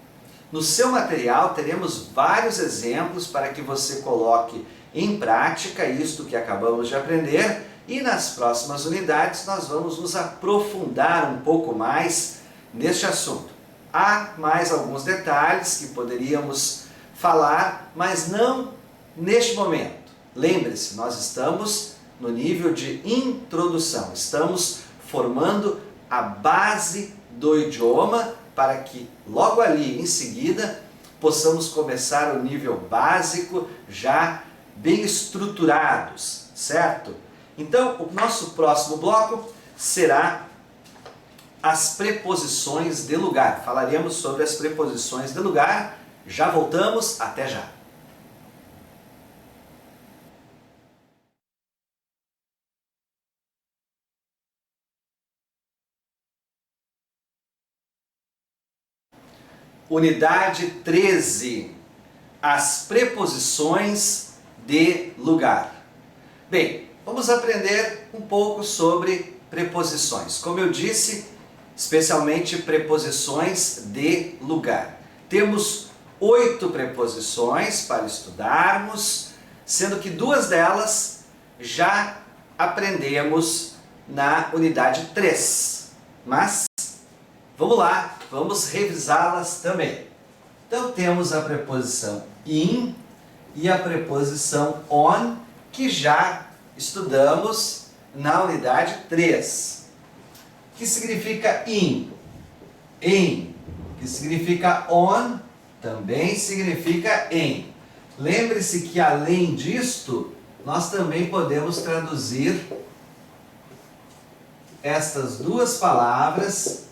No seu material teremos vários exemplos para que você coloque em prática isto que acabamos de aprender, e nas próximas unidades nós vamos nos aprofundar um pouco mais neste assunto. Há mais alguns detalhes que poderíamos falar, mas não neste momento. Lembre-se, nós estamos no nível de introdução, estamos formando a base do idioma para que logo ali em seguida possamos começar o nível básico já bem estruturados, certo? Então, o nosso próximo bloco será as preposições de lugar. Falaremos sobre as preposições de lugar. Já voltamos, até já! Unidade 13. As preposições de lugar. Bem, vamos aprender um pouco sobre preposições. Como eu disse, especialmente preposições de lugar. Temos 8 preposições para estudarmos, sendo que 2 delas já aprendemos na unidade 3. Mas, vamos lá, vamos revisá-las também. Então temos a preposição in e a preposição on, que já estudamos na unidade 3. Que significa in? In. Que significa on? Também significa em. Lembre-se que além disto, nós também podemos traduzir estas duas palavras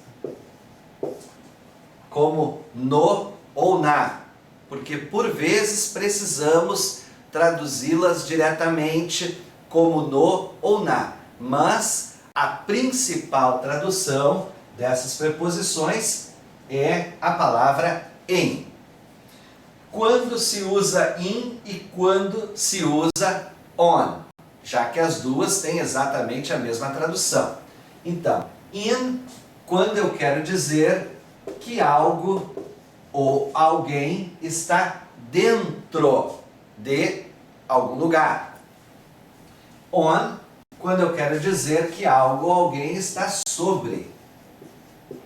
como no ou na, porque por vezes precisamos traduzi-las diretamente como no ou na, mas a principal tradução dessas preposições é a palavra em. Quando se usa in e quando se usa on, já que as duas têm exatamente a mesma tradução. Então, in, quando eu quero dizer que algo ou alguém está dentro de algum lugar. On, quando eu quero dizer que algo ou alguém está sobre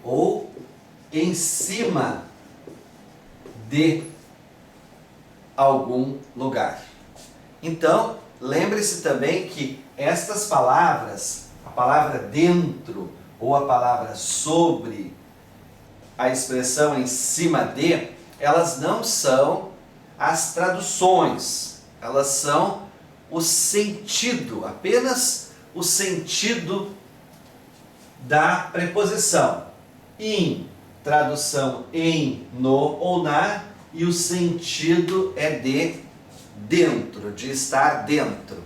ou em cima de algum lugar. Então, lembre-se também que estas palavras, a palavra dentro ou a palavra sobre, a expressão em cima de, elas não são as traduções, elas são o sentido, apenas o sentido da preposição. In, tradução em, no ou na, e o sentido é de dentro, de estar dentro.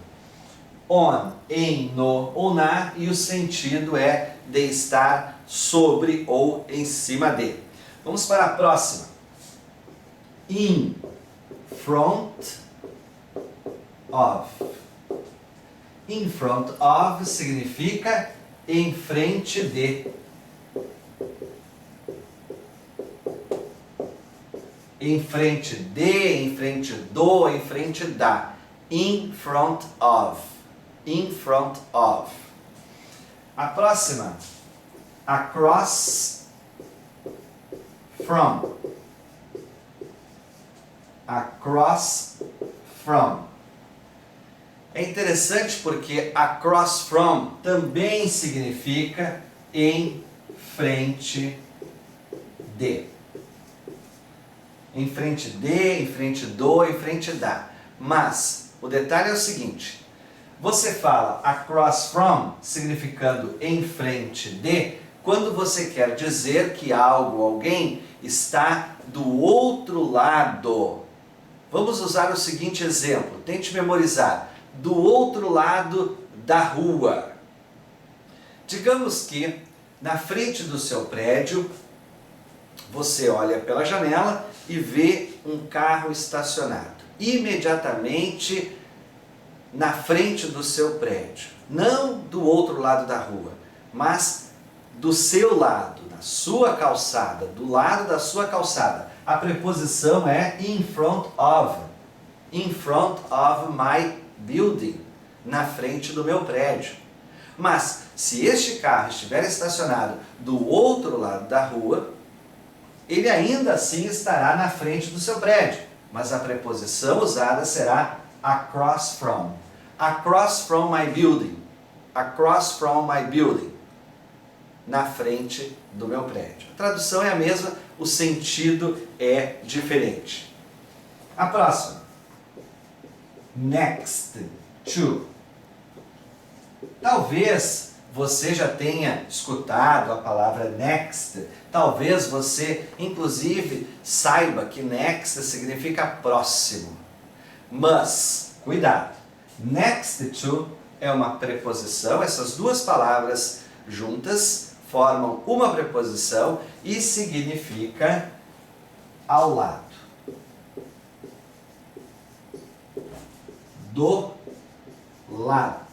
On, em, no ou na, e o sentido é de estar sobre ou em cima de. Vamos para a próxima. In front of. In front of significa em frente de. Em frente de, em frente do, em frente da. In front of. In front of. A próxima. Across from. Across from. É interessante porque across from também significa em frente de. Em frente de, em frente do, em frente da. Mas o detalhe é o seguinte: você fala across from, significando em frente de, quando você quer dizer que algo, alguém, está do outro lado. Vamos usar o seguinte exemplo, tente memorizar. Do outro lado da rua. Digamos que na frente do seu prédio, você olha pela janela e vê um carro estacionado. Imediatamente na frente do seu prédio. Não do outro lado da rua, mas do seu lado, na sua calçada, do lado da sua calçada. A preposição é in front of. In front of my building. Na frente do meu prédio. Mas, se este carro estiver estacionado do outro lado da rua, ele ainda assim estará na frente do seu prédio. Mas a preposição usada será across from. Across from my building. Across from my building. Na frente do meu prédio. A tradução é a mesma, o sentido é diferente. A próxima. Next to. Talvez você já tenha escutado a palavra next. Talvez você, inclusive, saiba que next significa próximo. Mas, cuidado. Next to é uma preposição. Essas duas palavras juntas formam uma preposição e significa ao lado. Do lado.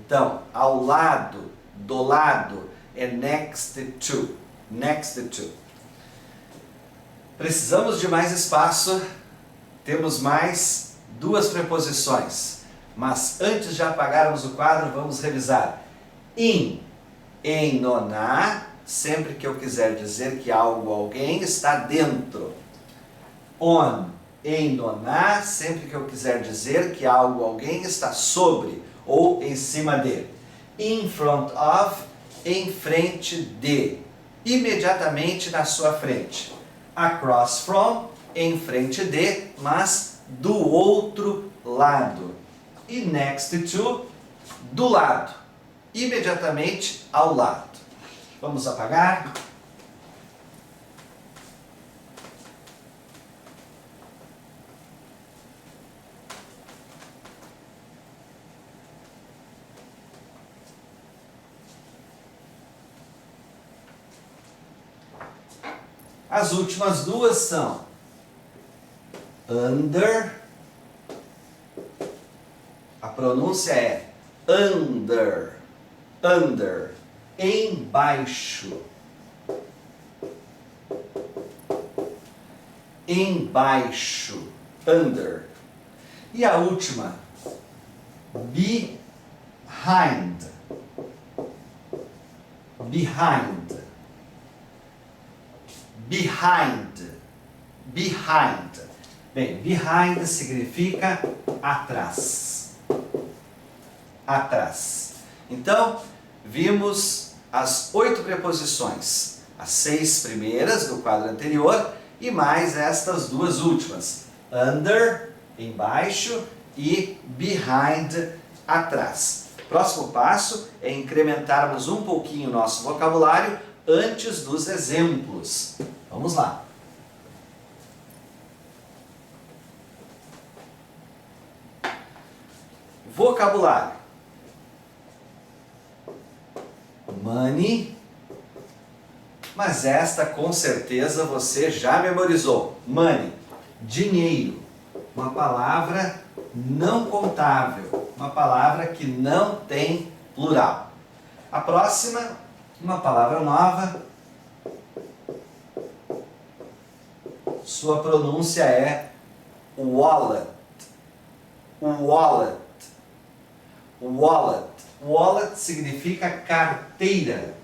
Então, ao lado, do lado, é next to. Next to. Precisamos de mais espaço, temos mais duas preposições. Mas antes de apagarmos o quadro, vamos revisar. In, em, no, na, sempre que eu quiser dizer que algo ou alguém está dentro. On, em, no, na, sempre que eu quiser dizer que algo ou alguém está sobre ou em cima de. In front of, em frente de. Imediatamente na sua frente. Across from, em frente de, mas do outro lado. E next to, do lado. Imediatamente ao lado. Vamos apagar. As últimas duas são under, a pronúncia é under, under, embaixo, embaixo, under. E a última, behind, behind. Behind, behind. Bem, behind significa atrás. Atrás. Então, vimos as 8 preposições. As 6 primeiras do quadro anterior e mais estas duas últimas. Under, embaixo, e behind, atrás. Próximo passo é incrementarmos um pouquinho o nosso vocabulário antes dos exemplos. Vamos lá. Vocabulário. Money. Mas esta com certeza você já memorizou. Money. Dinheiro. Uma palavra não contável. Uma palavra que não tem plural. A próxima, Uma palavra nova. Sua pronúncia é wallet. Wallet. Wallet. Wallet significa carteira.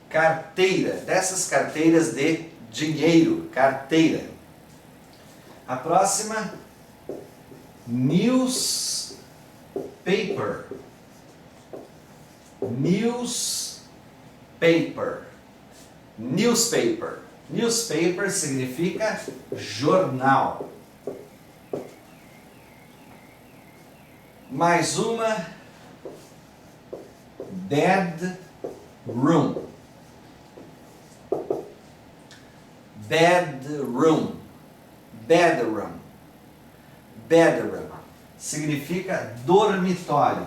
Carteira. Dessas carteiras de dinheiro. Carteira. A próxima, newspaper. Newspaper. Newspaper. Newspaper significa jornal. Mais uma, bedroom. Bedroom. Bedroom. Bedroom significa dormitório.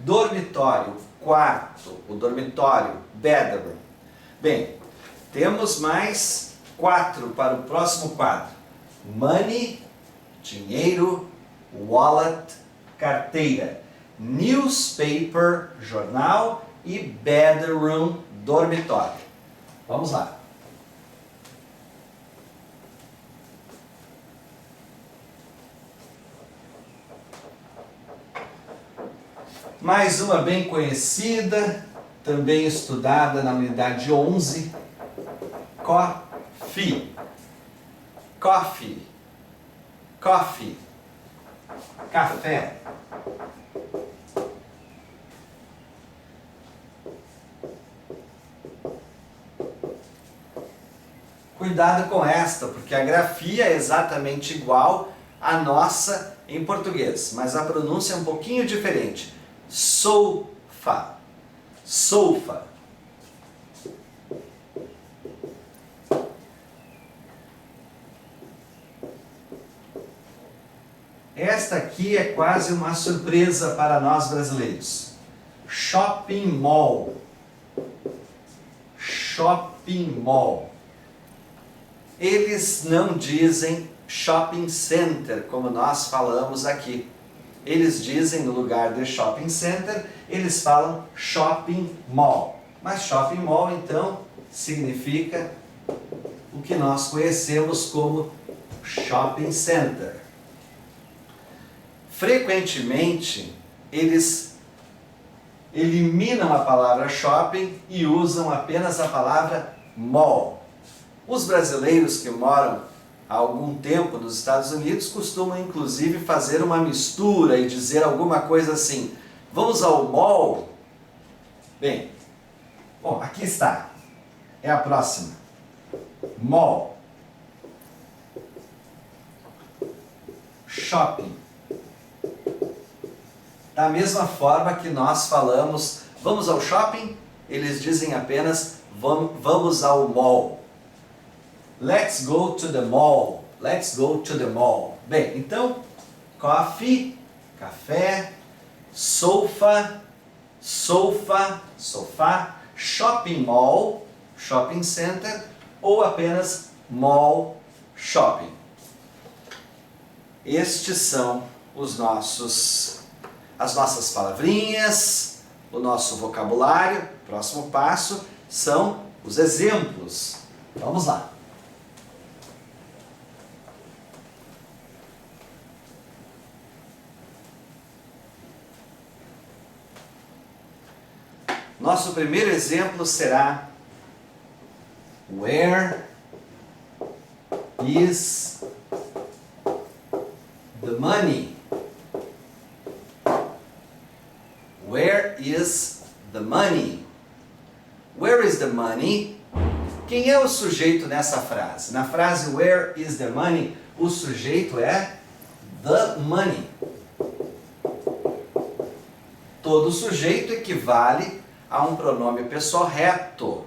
Dormitório, quarto, o dormitório, bedroom. Bem, temos mais 4 para o próximo quadro. Money, dinheiro, wallet, carteira, newspaper, jornal e bedroom, dormitório. Vamos lá. Mais uma bem conhecida, também estudada na unidade 11, coffee. Coffee. Coffee. Café. Cuidado com esta, porque a grafia é exatamente igual à nossa em português, mas a pronúncia é um pouquinho diferente. Sofa. Sofa. Esta aqui é quase uma surpresa para nós brasileiros. Shopping mall. Shopping mall. Eles não dizem shopping center, como nós falamos aqui. Eles dizem, no lugar de shopping center, eles falam shopping mall. Mas shopping mall, então, significa o que nós conhecemos como shopping center. Frequentemente, eles eliminam a palavra shopping e usam apenas a palavra mall. Os brasileiros que moram há algum tempo nos Estados Unidos costumam inclusive fazer uma mistura e dizer alguma coisa assim: vamos ao mall? Bem, bom, aqui está. É a próxima. Mall. Shopping. Da mesma forma que nós falamos, vamos ao shopping, eles dizem apenas vamos ao mall. Let's go to the mall. Let's go to the mall. Bem, então, coffee, café, sofa, sofa, sofá, shopping mall, shopping center, ou apenas mall, shopping. Estes são as nossas palavrinhas, o nosso vocabulário. Próximo passo são os exemplos. Vamos lá. Nosso primeiro exemplo será: Where is the money? Where is the money? Where is the money? Quem é o sujeito nessa frase? Na frase Where is the money, o sujeito é the money. Todo sujeito equivale a um pronome pessoa reto.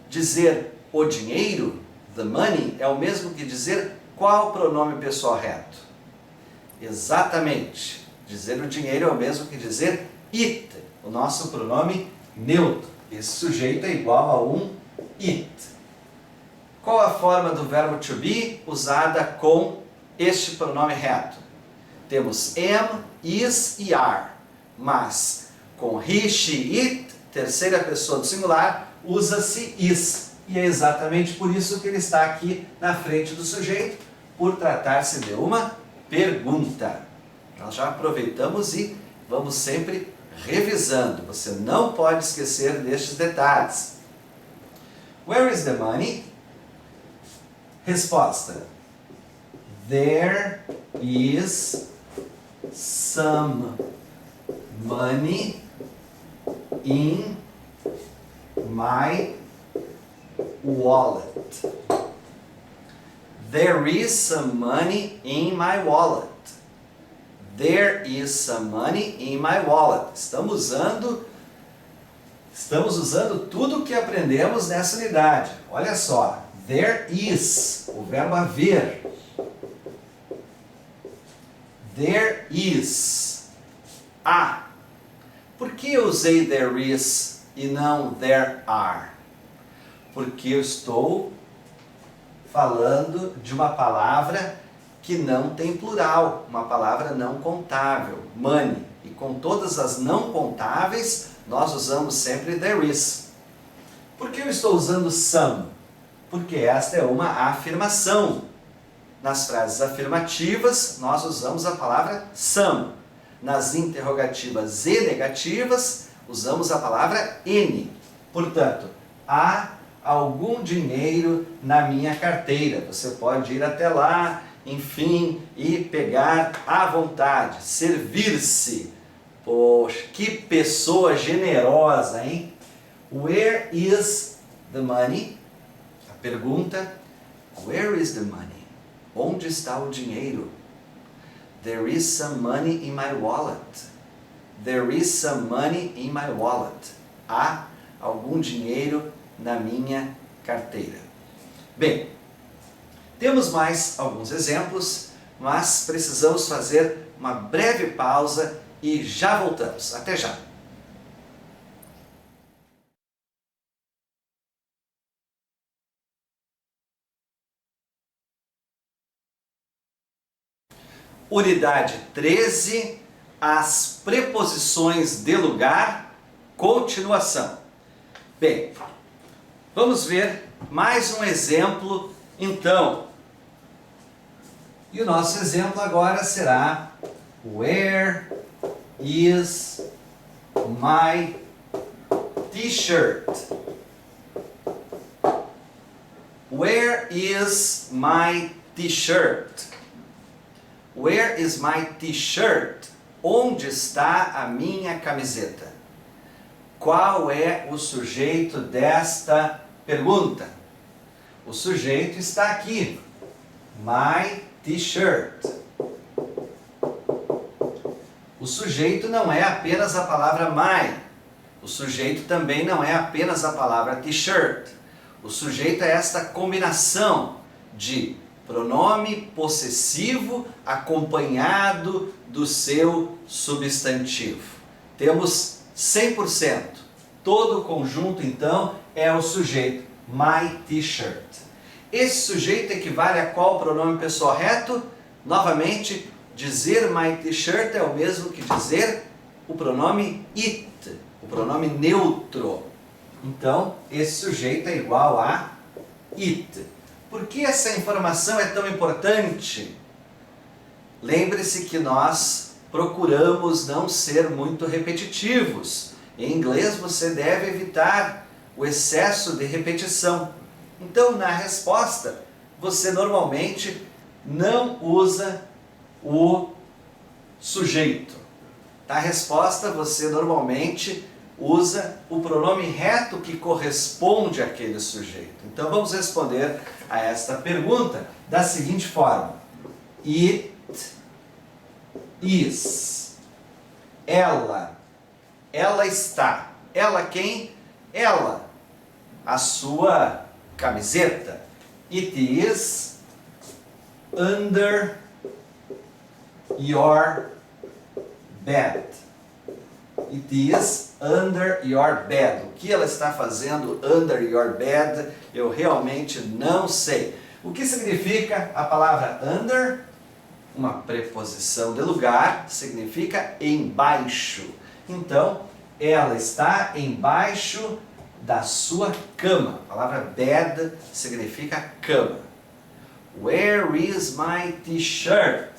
Dizer o dinheiro, the money, é o mesmo que dizer qual pronome pessoa reto. Exatamente. Dizer o dinheiro é o mesmo que dizer it, o nosso pronome neutro. Esse sujeito é igual a um it. Qual a forma do verbo to be usada com este pronome reto? Temos am, is e are, mas com he, she, it, terceira pessoa do singular, usa-se is. E é exatamente por isso que ele está aqui na frente do sujeito, por tratar-se de uma pergunta. Nós já aproveitamos e vamos sempre revisando. Você não pode esquecer destes detalhes. Where is the money? Resposta: There is some money in my wallet. There is some money in my wallet. There is some money in my wallet. Estamos usando tudo o que aprendemos nessa unidade. Olha só. There is, o verbo haver. There is. Há. Por que eu usei there is e não there are? Porque eu estou falando de uma palavra que não tem plural, uma palavra não contável, money. E com todas as não contáveis, nós usamos sempre there is. Por que eu estou usando some? Porque esta é uma afirmação. Nas frases afirmativas, nós usamos a palavra some. Nas interrogativas e negativas, usamos a palavra any. Portanto, há algum dinheiro na minha carteira. Você pode ir até lá, enfim, e pegar à vontade, servir-se. Poxa, que pessoa generosa, hein? Where is the money? A pergunta, where is the money? Onde está o dinheiro? There is some money in my wallet. There is some money in my wallet. Há algum dinheiro na minha carteira. Bem, temos mais alguns exemplos, mas precisamos fazer uma breve pausa e já voltamos. Até já! Unidade 13, as preposições de lugar, continuação. Bem, vamos ver mais um exemplo então. E o nosso exemplo agora será Where is my t-shirt? Where is my t-shirt? Where is my t-shirt? Onde está a minha camiseta? Qual é o sujeito desta pergunta? O sujeito está aqui. My t-shirt. O sujeito não é apenas a palavra my. O sujeito também não é apenas a palavra t-shirt. O sujeito é esta combinação de pronome possessivo acompanhado do seu substantivo. Temos 100%. Todo o conjunto, então, é o sujeito. My t-shirt. Esse sujeito equivale a qual pronome pessoal reto? Novamente, dizer my t-shirt é o mesmo que dizer o pronome it, o pronome neutro. Então, esse sujeito é igual a it. Por que essa informação é tão importante? Lembre-se que nós procuramos não ser muito repetitivos. Em inglês você deve evitar o excesso de repetição. Então, na resposta, você normalmente não usa o sujeito. Na resposta, você normalmente usa o pronome reto que corresponde àquele sujeito. Então, vamos responder a esta pergunta da seguinte forma. It is. Ela. Ela está. Ela quem? Ela. A sua camiseta. It is under your bed. It is under your bed. O que ela está fazendo under your bed, eu realmente não sei. O que significa a palavra under? uma preposição de lugar, significa embaixo. Então, ela está embaixo da sua cama. A palavra bed significa cama. Where is my t-shirt?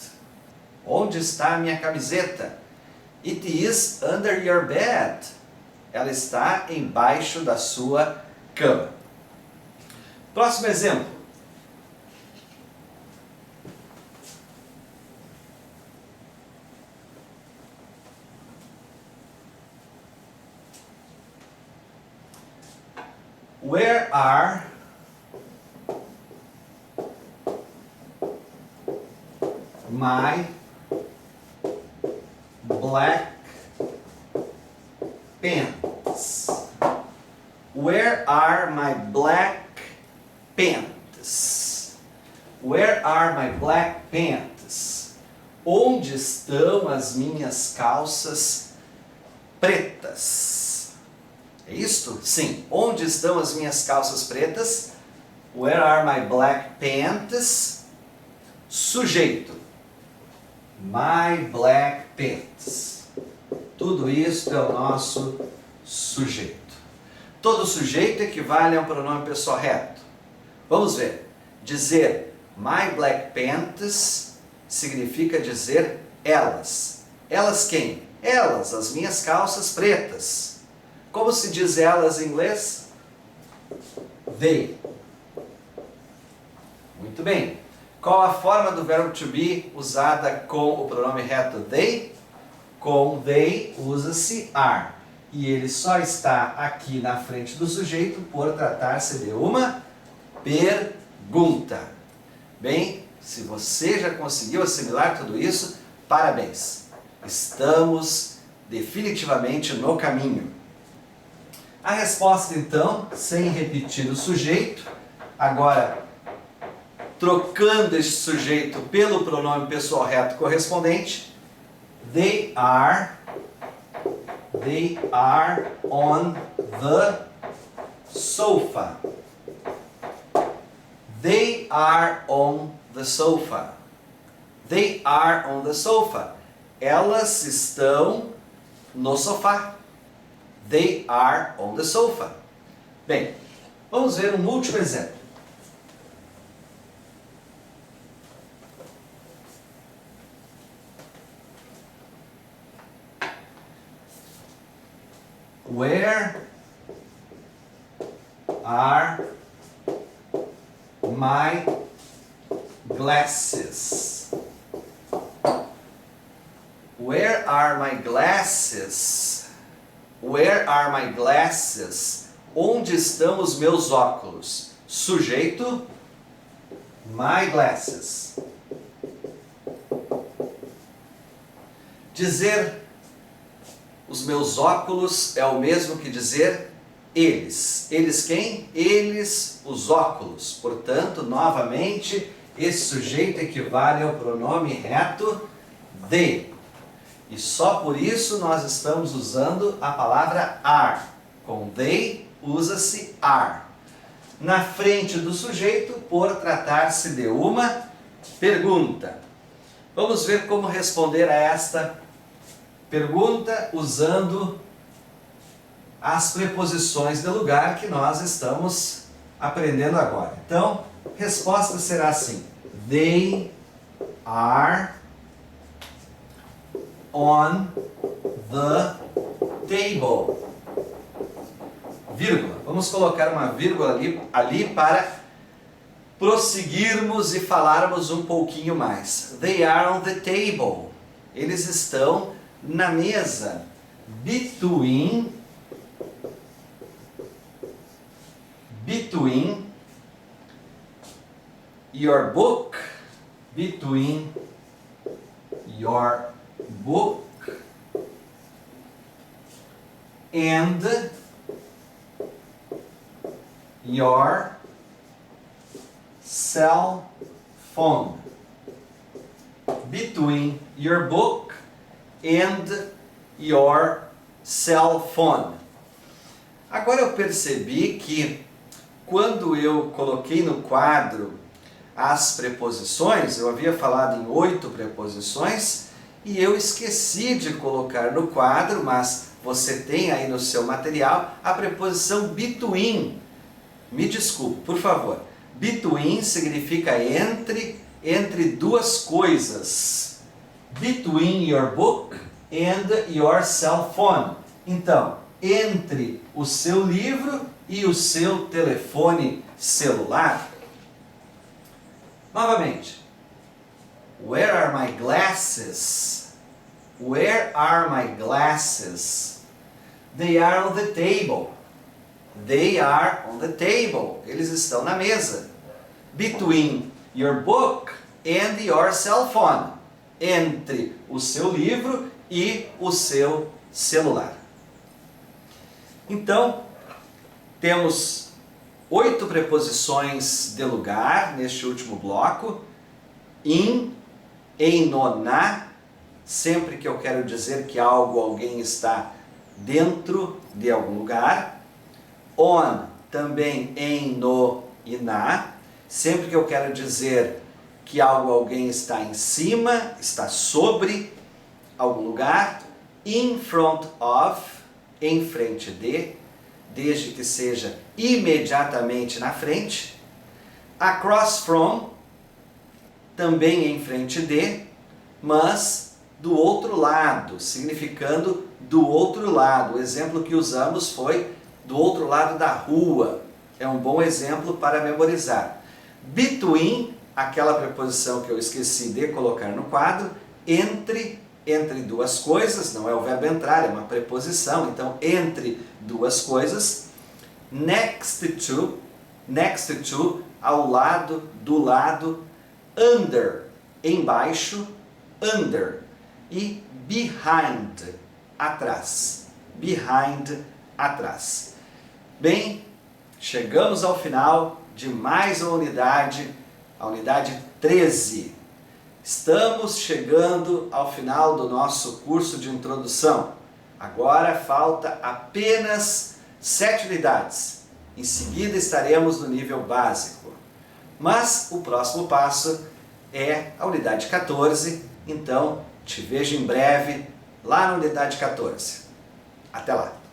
Onde está a minha camiseta? It is under your bed. Ela está embaixo da sua cama. Próximo exemplo. Where are my black pants? Where are my black pants? Where are my black pants? Onde estão as minhas calças pretas? É isto? Sim. Onde estão as minhas calças pretas? Where are my black pants? Sujeito. My black pants. Tudo isso é o nosso sujeito. Todo sujeito equivale a um pronome pessoal reto. Vamos ver. Dizer my black pants significa dizer elas. Elas quem? Elas, as minhas calças pretas. Como se diz elas em inglês? They. Muito bem. Qual a forma do verbo to be usada com o pronome reto they? Com they usa-se are. E ele só está aqui na frente do sujeito por tratar-se de uma pergunta. Bem, se você já conseguiu assimilar tudo isso, parabéns. Estamos definitivamente no caminho. A resposta então, sem repetir o sujeito, agora trocando este sujeito pelo pronome pessoal reto correspondente, they are on the sofa. They are on the sofa. They are on the sofa. Elas estão no sofá. They are on the sofa. Bem, vamos ver um último exemplo. Where are my glasses? Where are my glasses? Where are my glasses? Onde estão os meus óculos? Sujeito, my glasses. Dizer os meus óculos é o mesmo que dizer eles. Eles quem? Eles, os óculos. Portanto, novamente, esse sujeito equivale ao pronome reto they. E só por isso nós estamos usando a palavra are. Com they, usa-se are. Na frente do sujeito, por tratar-se de uma pergunta. Vamos ver como responder a esta pergunta usando as preposições de lugar que nós estamos aprendendo agora. Então, resposta será assim: They are on the table. Vírgula. Vamos colocar uma vírgula ali para prosseguirmos e falarmos um pouquinho mais. They are on the table. Eles estão na mesa. Between your book. Between your book and your cell phone. Between your book and your cell phone. Agora eu percebi que quando eu coloquei no quadro as preposições. Eu havia falado em 8 preposições e eu esqueci de colocar no quadro, mas você tem aí no seu material a preposição between. Me desculpe, por favor. Between significa entre duas coisas. Between your book and your cell phone. Então, entre o seu livro e o seu telefone celular. Novamente. Where are my glasses? Where are my glasses? They are on the table. They are on the table. Eles estão na mesa. Between your book and your cell phone. Entre o seu livro e o seu celular. Então, temos 8 preposições de lugar neste último bloco. In, em, no, na, sempre que eu quero dizer que algo, alguém está dentro de algum lugar. On, também em, no e na, sempre que eu quero dizer que algo, alguém está em cima, está sobre algum lugar. In front of, em frente de, desde que seja imediatamente na frente. Across from, também em frente de, mas do outro lado, significando do outro lado. O exemplo que usamos foi do outro lado da rua. É um bom exemplo para memorizar. Between, aquela preposição que eu esqueci de colocar no quadro, entre duas coisas, não é o verbo entrar, é uma preposição, então entre duas coisas. Next to, ao lado, do lado. Under, embaixo, under. E behind, atrás. Behind, atrás. Bem, chegamos ao final de mais uma unidade, a unidade 13. Estamos chegando ao final do nosso curso de introdução. Agora falta apenas 7 unidades. Em seguida estaremos no nível básico. Mas o próximo passo é a unidade 14, então te vejo em breve lá na unidade 14. Até lá!